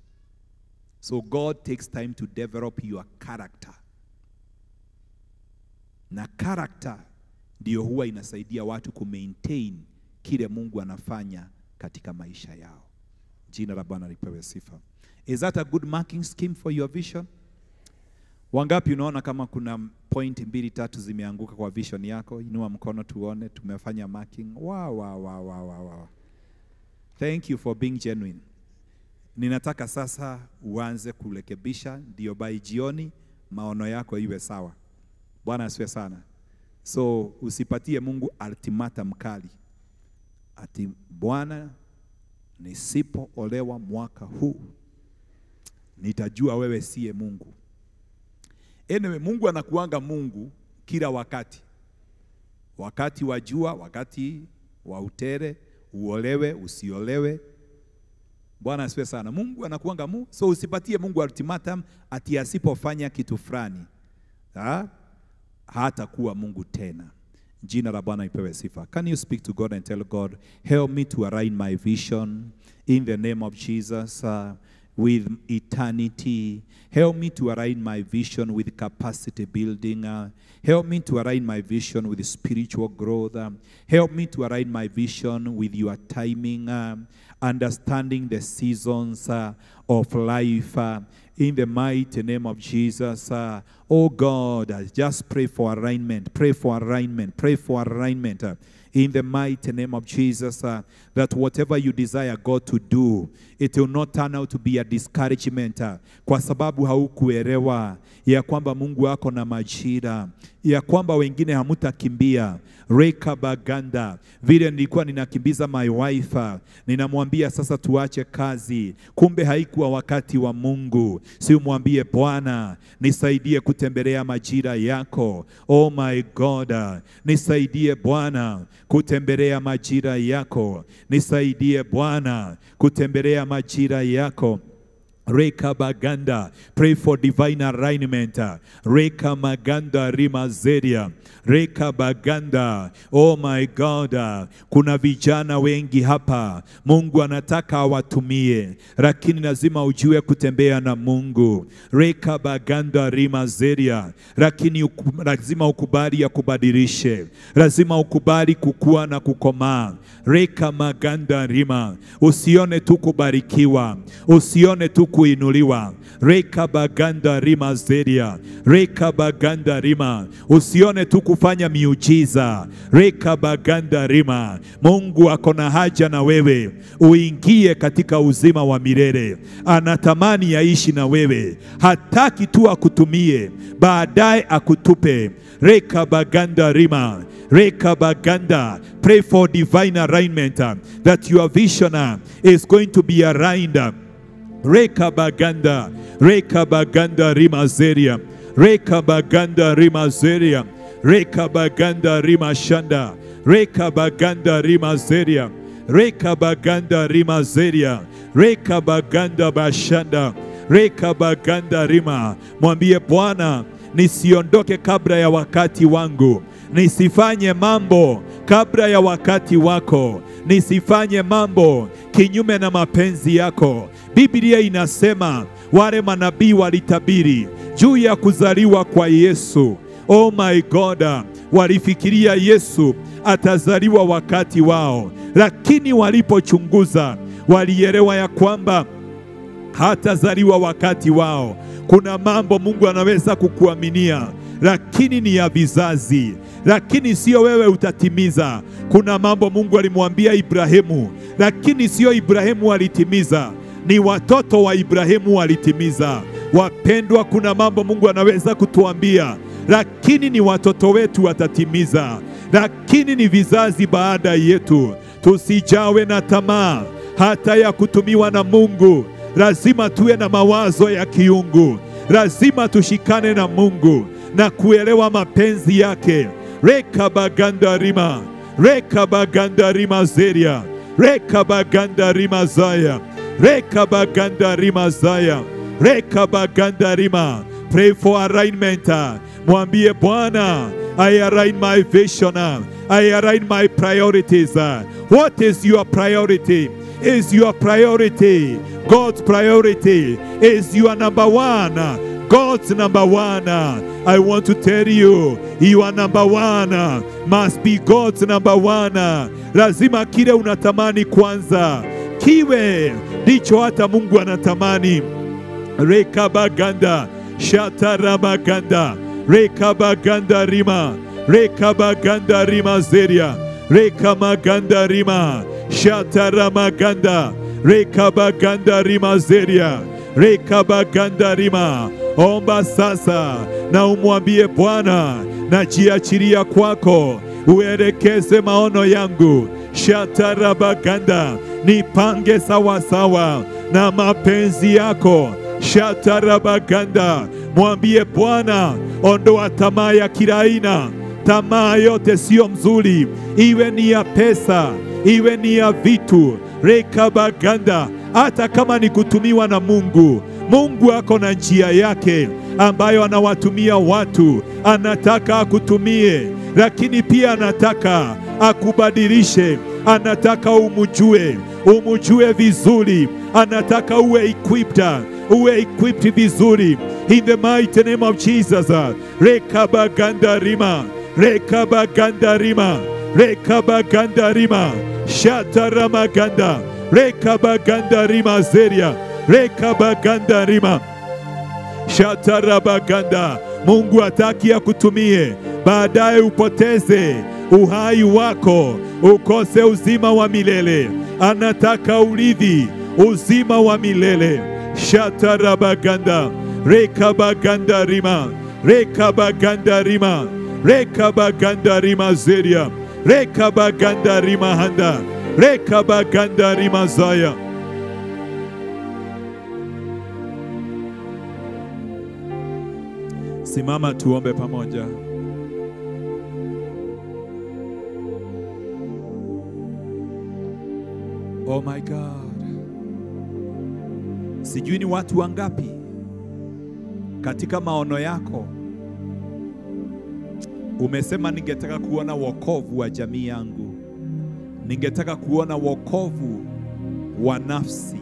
So God takes time to develop your character. Na character ndio huwa inasaidia watu kumaintain kile Mungu anafanya katika maisha yao. Jina la Bwana lipewe sifa. Is that a good marking scheme for your vision? Wangapi unaona kama kuna point 2-3 zimeanguka kwa vision yako? Inua mkono tuone tumefanya marking. Wow. Thank you for being genuine. Ninataka sasa uanze kurekebisha, ndio by jioni maono yako iwe sawa. Bwana asifiwe sana. So usipatie Mungu ultimatum mkali. Ati Bwana, nisipoolewa mwaka huu nitajua wewe siye Mungu. Anyway, Mungu anakuanga Mungu kila wakati. Wakati wa jua, wakati wa utere, uolewe, usiolewe. Bwana asifiwe sana. Mungu anakuanga Mungu. So usipatie Mungu ultimatum ati asipofanya kitu fulani. hatakuwa Mungu tena. Jina la Bwana ipewe sifa. Can you speak to God and tell God, help me to align my vision in the name of Jesus with eternity. Help me to align my vision with capacity building. Help me to align my vision with spiritual growth. Help me to align my vision with your timing, understanding the seasons of life. In the mighty name of Jesus, oh God, just pray for alignment, pray for alignment, pray for alignment. In the mighty name of Jesus, that whatever you desire God to do, it will not turn out to be a discouragement, kwa sababu haukuelewa ya kwamba Mungu wako na majira, ya kwamba wengine hamutakimbia. Reka baganda, vile nilikuwa ninakimbiza my wife, ninamwambia sasa tuache kazi, kumbe haikuwa wakati wa Mungu. Si umwambie Bwana, nisaidie kutembelea majira yako. Oh my God, nisaidie Bwana kutembelea majira yako. Nisaidie Bwana kutembelea majira yako. Reka baganda, pray for divine alignment. Reka maganda rimazeria. Reka baganda, oh my God, kuna vijana wengi hapa Mungu anataka awatumie, lakini lazima ujue kutembea na Mungu. Reka baganda rimazeria, lakini lazima ukubali ya kubadilishe, lazima ukubali kukua na kukomaa. Reka maganda rima, usione tu kubarikiwa, usione tu kuinuliwa. Reka baganda rima zeria, reka baganda rima, usione tu kufanya miujiza. Reka baganda rima, Mungu akona haja na wewe uingie katika uzima wa milele. Anatamani yaishi na wewe, hataki tu akutumie baadaye akutupe. Reka baganda rima, reka baganda, pray for divine alignment, that your vision is going to be aligned. Reka baganda rimazeria, reka baganda rimazeria, reka baganda rimashanda, reka baganda rimazeria, reka baganda rimazeria, reka baganda bashanda, reka baganda rima. Mwambie Bwana, nisiondoke kabla ya wakati wangu, nisifanye mambo kabla ya wakati wako, nisifanye mambo kinyume na mapenzi yako. Biblia inasema wale manabii walitabiri juu ya kuzaliwa kwa Yesu. Oh my God, walifikiria Yesu atazaliwa wakati wao, lakini walipochunguza walielewa ya kwamba hatazaliwa wakati wao. Kuna mambo Mungu anaweza kukuaminia, lakini ni ya vizazi, lakini sio wewe utatimiza. Kuna mambo Mungu alimwambia Ibrahimu, lakini sio Ibrahimu alitimiza, ni watoto wa Ibrahimu walitimiza. Wapendwa, kuna mambo Mungu anaweza kutuambia, lakini ni watoto wetu watatimiza, lakini ni vizazi baada yetu. Tusijawe na tamaa hata ya kutumiwa na Mungu. Lazima tuwe na mawazo ya kiungu, lazima tushikane na Mungu na kuelewa mapenzi yake. Reka baganda rima, reka baganda rima zeria, reka baganda rima zaya, reka baganda rima zaya, reka baganda rima. Pray for alignment. Mwambie Bwana, I align my vision, I align my priorities. What is your priority? Is your priority God's priority? Is your number one God's number one? I want to tell you, your number one must be God's number one. Lazima kile unatamani kwanza kiwe ndicho hata Mungu anatamani. Reka baganda, shatara baganda, reka baganda rima, reka baganda rima zeria, reka maganda rima, shatara maganda, reka baganda rima zeria, reka baganda rima. Omba sasa na umwambie Bwana, najiachilia kwako, uelekeze maono yangu. Shatara baganda, nipange sawa sawa na mapenzi yako. Shatara baganda, mwambie Bwana, ondoa tamaa ya kila aina. Tamaa yote sio mzuri, iwe ni ya pesa, iwe ni ya vitu. Reka baganda, hata kama ni kutumiwa na Mungu, Mungu ako na njia yake ambayo anawatumia watu. Anataka akutumie, lakini pia anataka akubadilishe. Anataka umujue vizuri. Anataka uwe equipped vizuri. In the mighty name of Jesus. Rekabagandarima, rekabagandarima, rekabagandarima, shataramaganda, rekabagandarima zeria, rekabagandarima, shatarabaganda. Mungu hataki akutumie baadaye upoteze uhai wako, ukose uzima wa milele. Anataka urithi uzima wa milele. Shatarabaganda, rekabagandarima, rekabagandarima, rekabagandarima zeria, rekabagandarima handa, rekabagandarima zaya. Simama tuombe pamoja. Oh my God. Sijui ni watu wangapi katika maono yako umesema, ningetaka kuona wokovu wa jamii yangu, ningetaka kuona wokovu wa nafsi.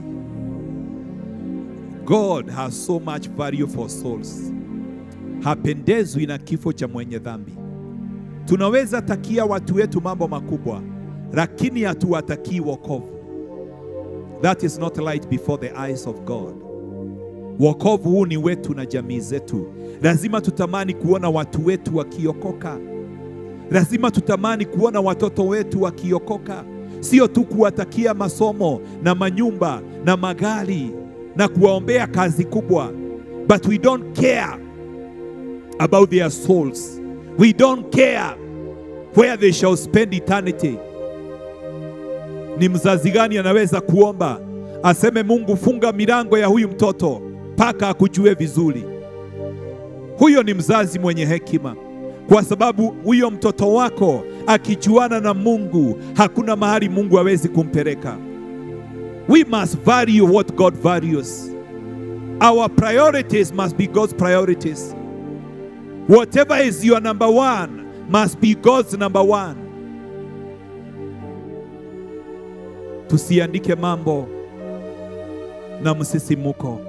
God has so much value for souls. Hapendezwi na kifo cha mwenye dhambi. Tunaweza takia watu wetu mambo makubwa, lakini hatuwatakii wokovu. That is not light before the eyes of God. Wokovu huu ni wetu na jamii zetu. Lazima tutamani kuona watu wetu wakiokoka. Lazima tutamani kuona watoto wetu wakiokoka. Sio tu kuwatakia masomo na manyumba na magari na kuwaombea kazi kubwa. But we don't care about their souls. We don't care where they shall spend eternity. Ni mzazi gani anaweza kuomba aseme, Mungu funga milango ya huyu mtoto mpaka akujue vizuri? Huyo ni mzazi mwenye hekima, kwa sababu huyo mtoto wako akijuana na Mungu, hakuna mahali Mungu hawezi kumpeleka. We must value what God values. Our priorities must be God's priorities. Whatever is your number one must be God's number one. Tusiandike mambo na msisimuko.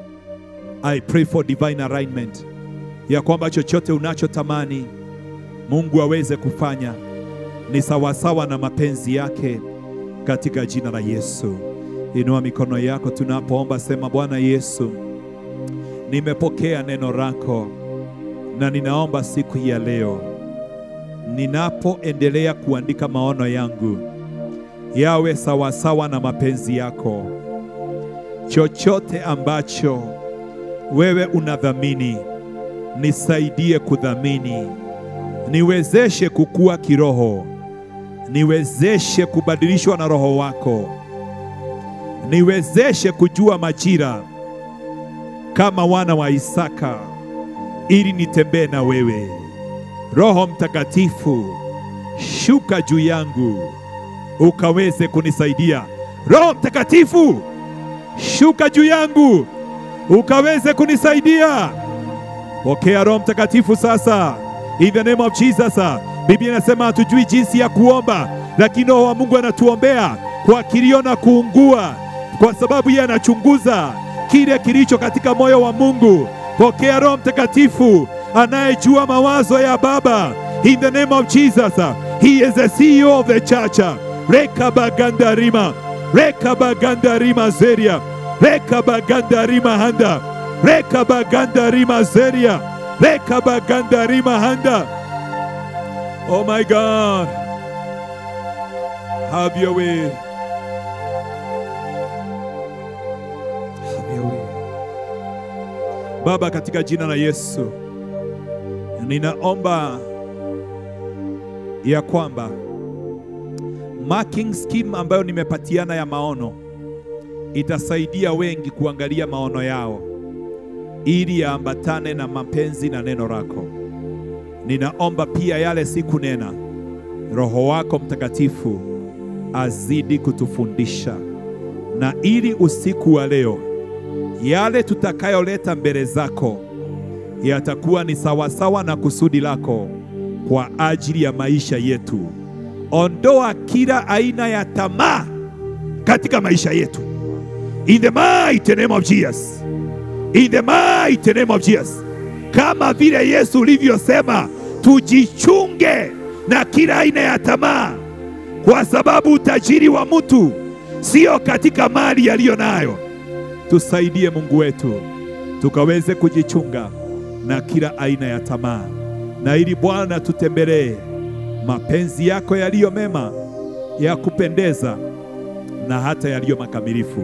I pray for divine alignment, ya kwamba chochote unachotamani Mungu aweze kufanya ni sawasawa na mapenzi yake, katika jina la Yesu. Inua mikono yako tunapoomba, sema, Bwana Yesu, nimepokea neno lako na ninaomba siku hii ya leo, ninapoendelea kuandika maono yangu yawe sawasawa na mapenzi yako. Chochote ambacho wewe unadhamini, nisaidie kudhamini. Niwezeshe kukua kiroho. Niwezeshe kubadilishwa na Roho wako. Niwezeshe kujua majira kama wana wa Isaka, ili nitembee na wewe. Roho Mtakatifu, shuka juu yangu ukaweze kunisaidia. Roho Mtakatifu, shuka juu yangu ukaweze kunisaidia. Pokea Roho Mtakatifu sasa, in the name of Jesus. Biblia inasema hatujui jinsi ya kuomba, lakini Roho wa Mungu anatuombea kwa kilio na kuungua, kwa sababu yeye anachunguza kile kilicho katika moyo wa Mungu. Pokea Roho Mtakatifu anayejua mawazo ya Baba, in the name of Jesus. He is the CEO of the church. Rekabagandarima, rekabagandarima zeria, rekabagandarima handa, rekabagandarima zeria, rekabagandarima handa. Oh my God, have your way. Have your way. Baba, katika jina la Yesu, ninaomba ya kwamba marking scheme ambayo nimepatiana ya maono itasaidia wengi kuangalia maono yao ili yaambatane na mapenzi na neno lako. Ninaomba pia yale siku nena, Roho wako Mtakatifu azidi kutufundisha, na ili usiku wa leo yale tutakayoleta mbele zako yatakuwa ni sawasawa na kusudi lako kwa ajili ya maisha yetu. Ondoa kila aina ya tamaa katika maisha yetu. In the mighty name of Jesus. In the mighty name of Jesus. Kama vile Yesu ulivyosema, tujichunge na kila aina ya tamaa, kwa sababu utajiri wa mtu sio katika mali yaliyo nayo. Tusaidie Mungu wetu, tukaweze kujichunga na kila aina ya tamaa, na ili Bwana tutembelee mapenzi yako yaliyo mema, ya kupendeza na hata yaliyo makamilifu.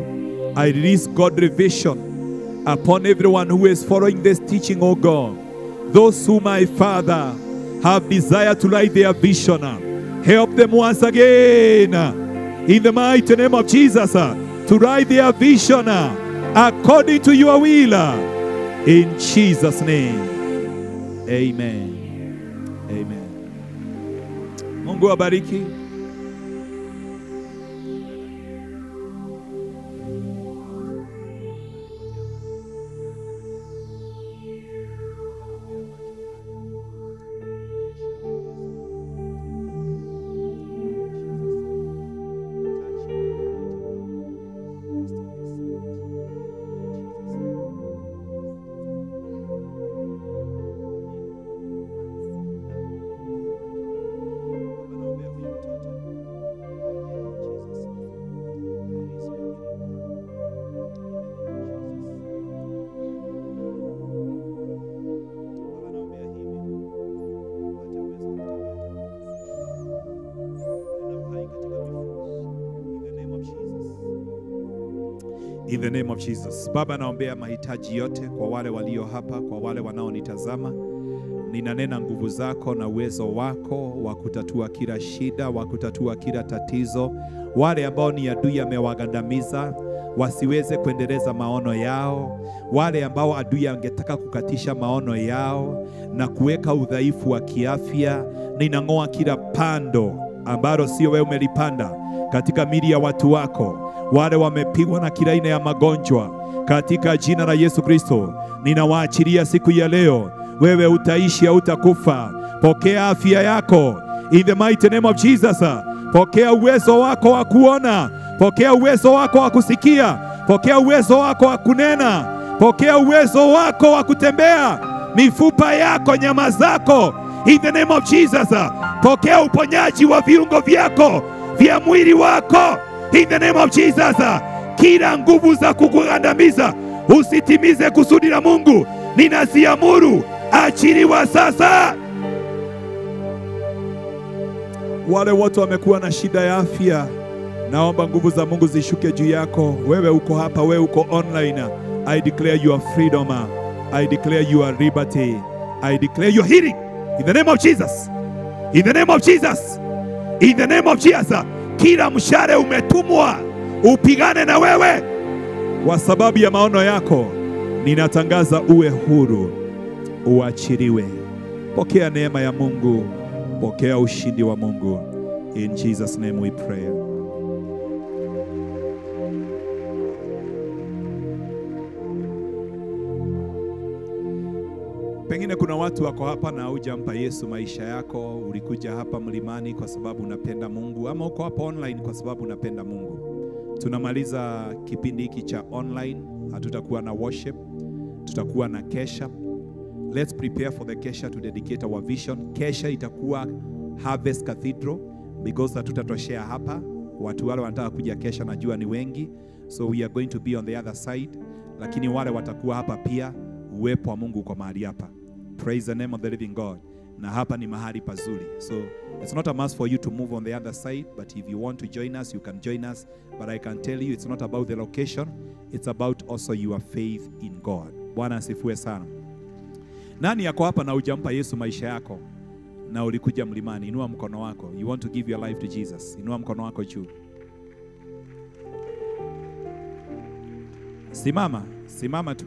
I release godly vision upon everyone who is following this teaching, oh God. Those who, my Father, have desire to light their vision, help them once again, in the mighty name of Jesus, to write their vision according to your will. In Jesus' name, amen. Amen. Mungu abariki. In the name of Jesus. Baba, naombea mahitaji yote kwa wale walio hapa, kwa wale wanaonitazama. Ninanena nguvu zako na uwezo wako wa kutatua kila shida, wa kutatua kila tatizo. Wale ambao ni adui amewagandamiza wasiweze kuendeleza maono yao, wale ambao adui angetaka kukatisha maono yao na kuweka udhaifu wa kiafya, ninang'oa kila pando ambalo sio wewe umelipanda katika mili ya watu wako. Wale wamepigwa na kila aina ya magonjwa, katika jina la Yesu Kristo ninawaachilia siku ya leo. Wewe utaishi, hautakufa. Pokea afya yako in the mighty name of Jesus. Pokea uwezo wako wa kuona, pokea uwezo wako wa kusikia, pokea uwezo wako wa kunena, pokea uwezo wako wa kutembea, mifupa yako, nyama zako, in the name of Jesus. Pokea uponyaji wa viungo vyako vya mwili wako, in the name of Jesus. Kila nguvu za kukugandamiza usitimize kusudi la Mungu, ninaziamuru achiliwa sasa. Wale wote wamekuwa na shida ya afya, naomba nguvu za Mungu zishuke juu yako. Wewe uko hapa, wewe uko online, I declare your freedom, I declare your liberty, I declare your healing in the name of Jesus. In the name of Jesus. In the name of Jesus. Kila mshale umetumwa upigane na wewe kwa sababu ya maono yako, ninatangaza uwe huru, uachiliwe. Pokea neema ya Mungu, pokea ushindi wa Mungu. In Jesus' name we pray. Pengine kuna watu wako hapa na hujampa Yesu maisha yako. Ulikuja hapa mlimani kwa sababu unapenda Mungu, ama uko hapa online kwa sababu unapenda Mungu. Tunamaliza kipindi hiki cha online, hatutakuwa na worship, tutakuwa na kesha. Let's prepare for the kesha to dedicate our vision. Kesha itakuwa Harvest Cathedral because hatutatoshea hapa. Watu wale wanataka kuja kesha najua ni wengi, so we are going to be on the other side, lakini wale watakuwa hapa pia, uwepo wa Mungu kwa mahali hapa. Praise the name of the living God. Na hapa ni mahali pazuri. So it's not a must for you to move on the other side, but if you want to join us, you can join us. But I can tell you it's not about the location, it's about also your faith in God. Bwana asifiwe sana. Nani yako hapa na hujampa Yesu maisha yako na ulikuja mlimani? Inua mkono wako. You want to give your life to Jesus. Inua mkono wako juu. Simama, simama tu.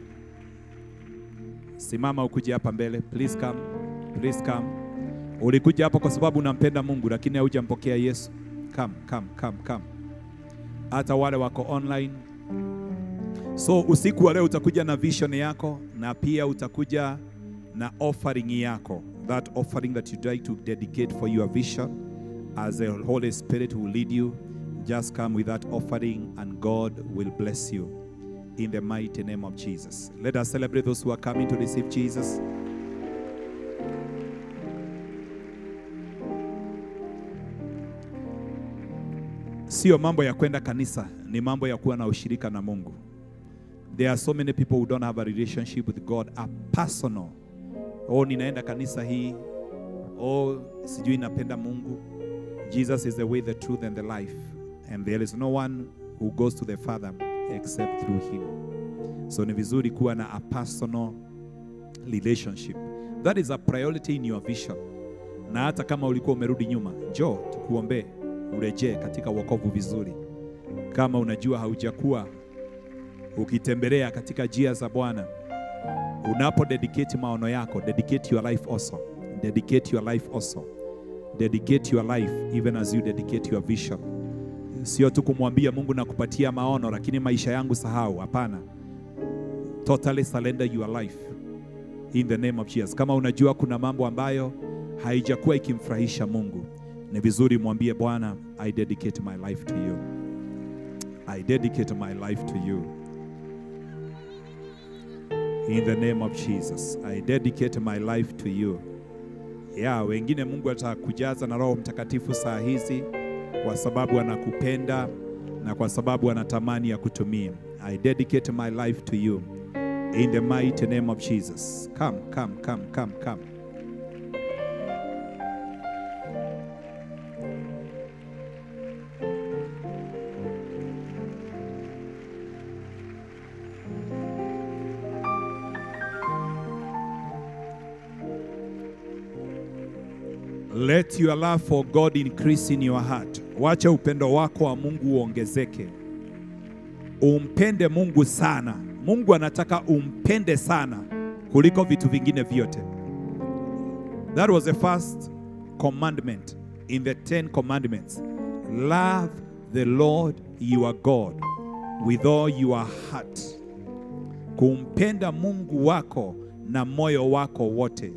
Simama ukuje hapa mbele. Please come. Please come. Ulikuja hapa kwa sababu unampenda Mungu lakini hujampokea Yesu. Come. Hata wale wako online, So usiku wa leo utakuja na vision yako na pia utakuja na offering yako. That offering that you try to dedicate for your vision, as the Holy Spirit will lead you, just come with that offering and God will bless you in the mighty name of Jesus. Let us celebrate those who are coming to receive Jesus. Sio mambo ya kwenda kanisa, ni mambo ya kuwa na ushirika na Mungu. There are so many people who don't have a relationship with God, a personal. Oh, ninaenda kanisa hii. Oh, sijui napenda Mungu. Jesus is the way, the truth and the life. And there is no one who goes to the Father except through him. So ni vizuri kuwa na a personal relationship. That is a priority in your vision. Na hata kama ulikuwa umerudi nyuma, njoo tukuombee urejee katika wokovu vizuri. Kama unajua haujakuwa ukitembelea katika njia za Bwana, unapo dedicate maono yako, dedicate your life also. Dedicate your life also. Dedicate your life even as you dedicate your vision. Sio tu kumwambia Mungu na kupatia maono lakini maisha yangu sahau. Hapana. Totally surrender your life in the name of Jesus. Kama unajua kuna mambo ambayo haijakuwa ikimfurahisha Mungu, ni vizuri mwambie Bwana, I dedicate my life to you. I dedicate my life to you. In the name of Jesus, I dedicate my life to you. Yeah, wengine Mungu atakujaza na Roho Mtakatifu saa hizi kwa sababu anakupenda na kwa sababu anatamani ya kutumia. I dedicate my life to you in the mighty name of Jesus. Come, come, come, come, come. Let your love for God increase in your heart. Wacha upendo wako wa Mungu uongezeke. Umpende Mungu sana. Mungu anataka umpende sana kuliko vitu vingine vyote. That was the first commandment in the 10 commandments. Love the Lord your God with all your heart. Kumpenda Mungu wako na moyo wako wote.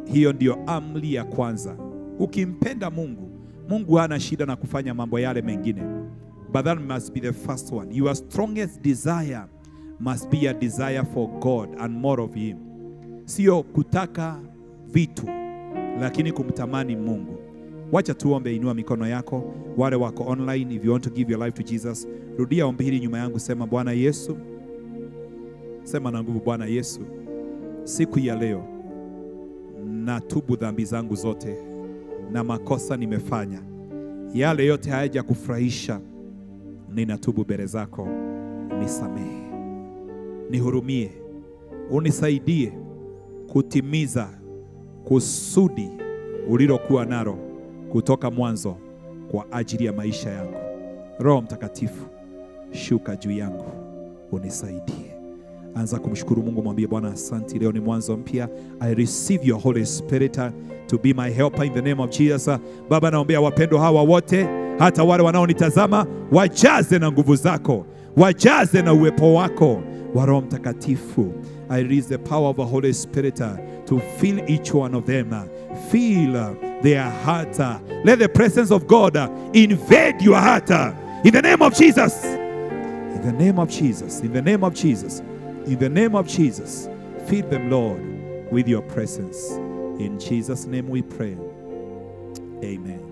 Hiyo ndio amri ya kwanza. Ukimpenda Mungu, Mungu hana shida na kufanya mambo yale mengine. But that must be the first one. Your strongest desire must be a desire for God and more of him. Sio kutaka vitu, lakini kumtamani Mungu. Wacha tuombe, inua mikono yako. Wale wako online, if you want to give your life to Jesus, rudia ombi hili nyuma yangu, sema Bwana Yesu. Sema na nguvu, Bwana Yesu, siku ya leo natubu dhambi zangu zote na makosa nimefanya. Yale yote hayaja kufurahisha, ninatubu mbele zako. Nisamehe, nihurumie, unisaidie kutimiza kusudi ulilokuwa nalo kutoka mwanzo kwa ajili ya maisha yangu. Roho Mtakatifu, shuka juu yangu, unisaidie. Anza kumshukuru Mungu, mwambie Bwana asante, leo ni mwanzo mpya. I receive your Holy Spirit to be my helper in the name of Jesus. Baba, naombea wapendwa hawa wote, hata wale wanaonitazama, wajaze na nguvu zako, wajaze na uwepo wako wa Roho Mtakatifu. I release the power of the Holy Spirit to fill each one of them. Fill their heart. Let the presence of God invade your heart. In the name of Jesus. In the name of Jesus. In the name of Jesus. In the name of Jesus. Fill them, Lord, with your presence. In Jesus' name we pray. Amen.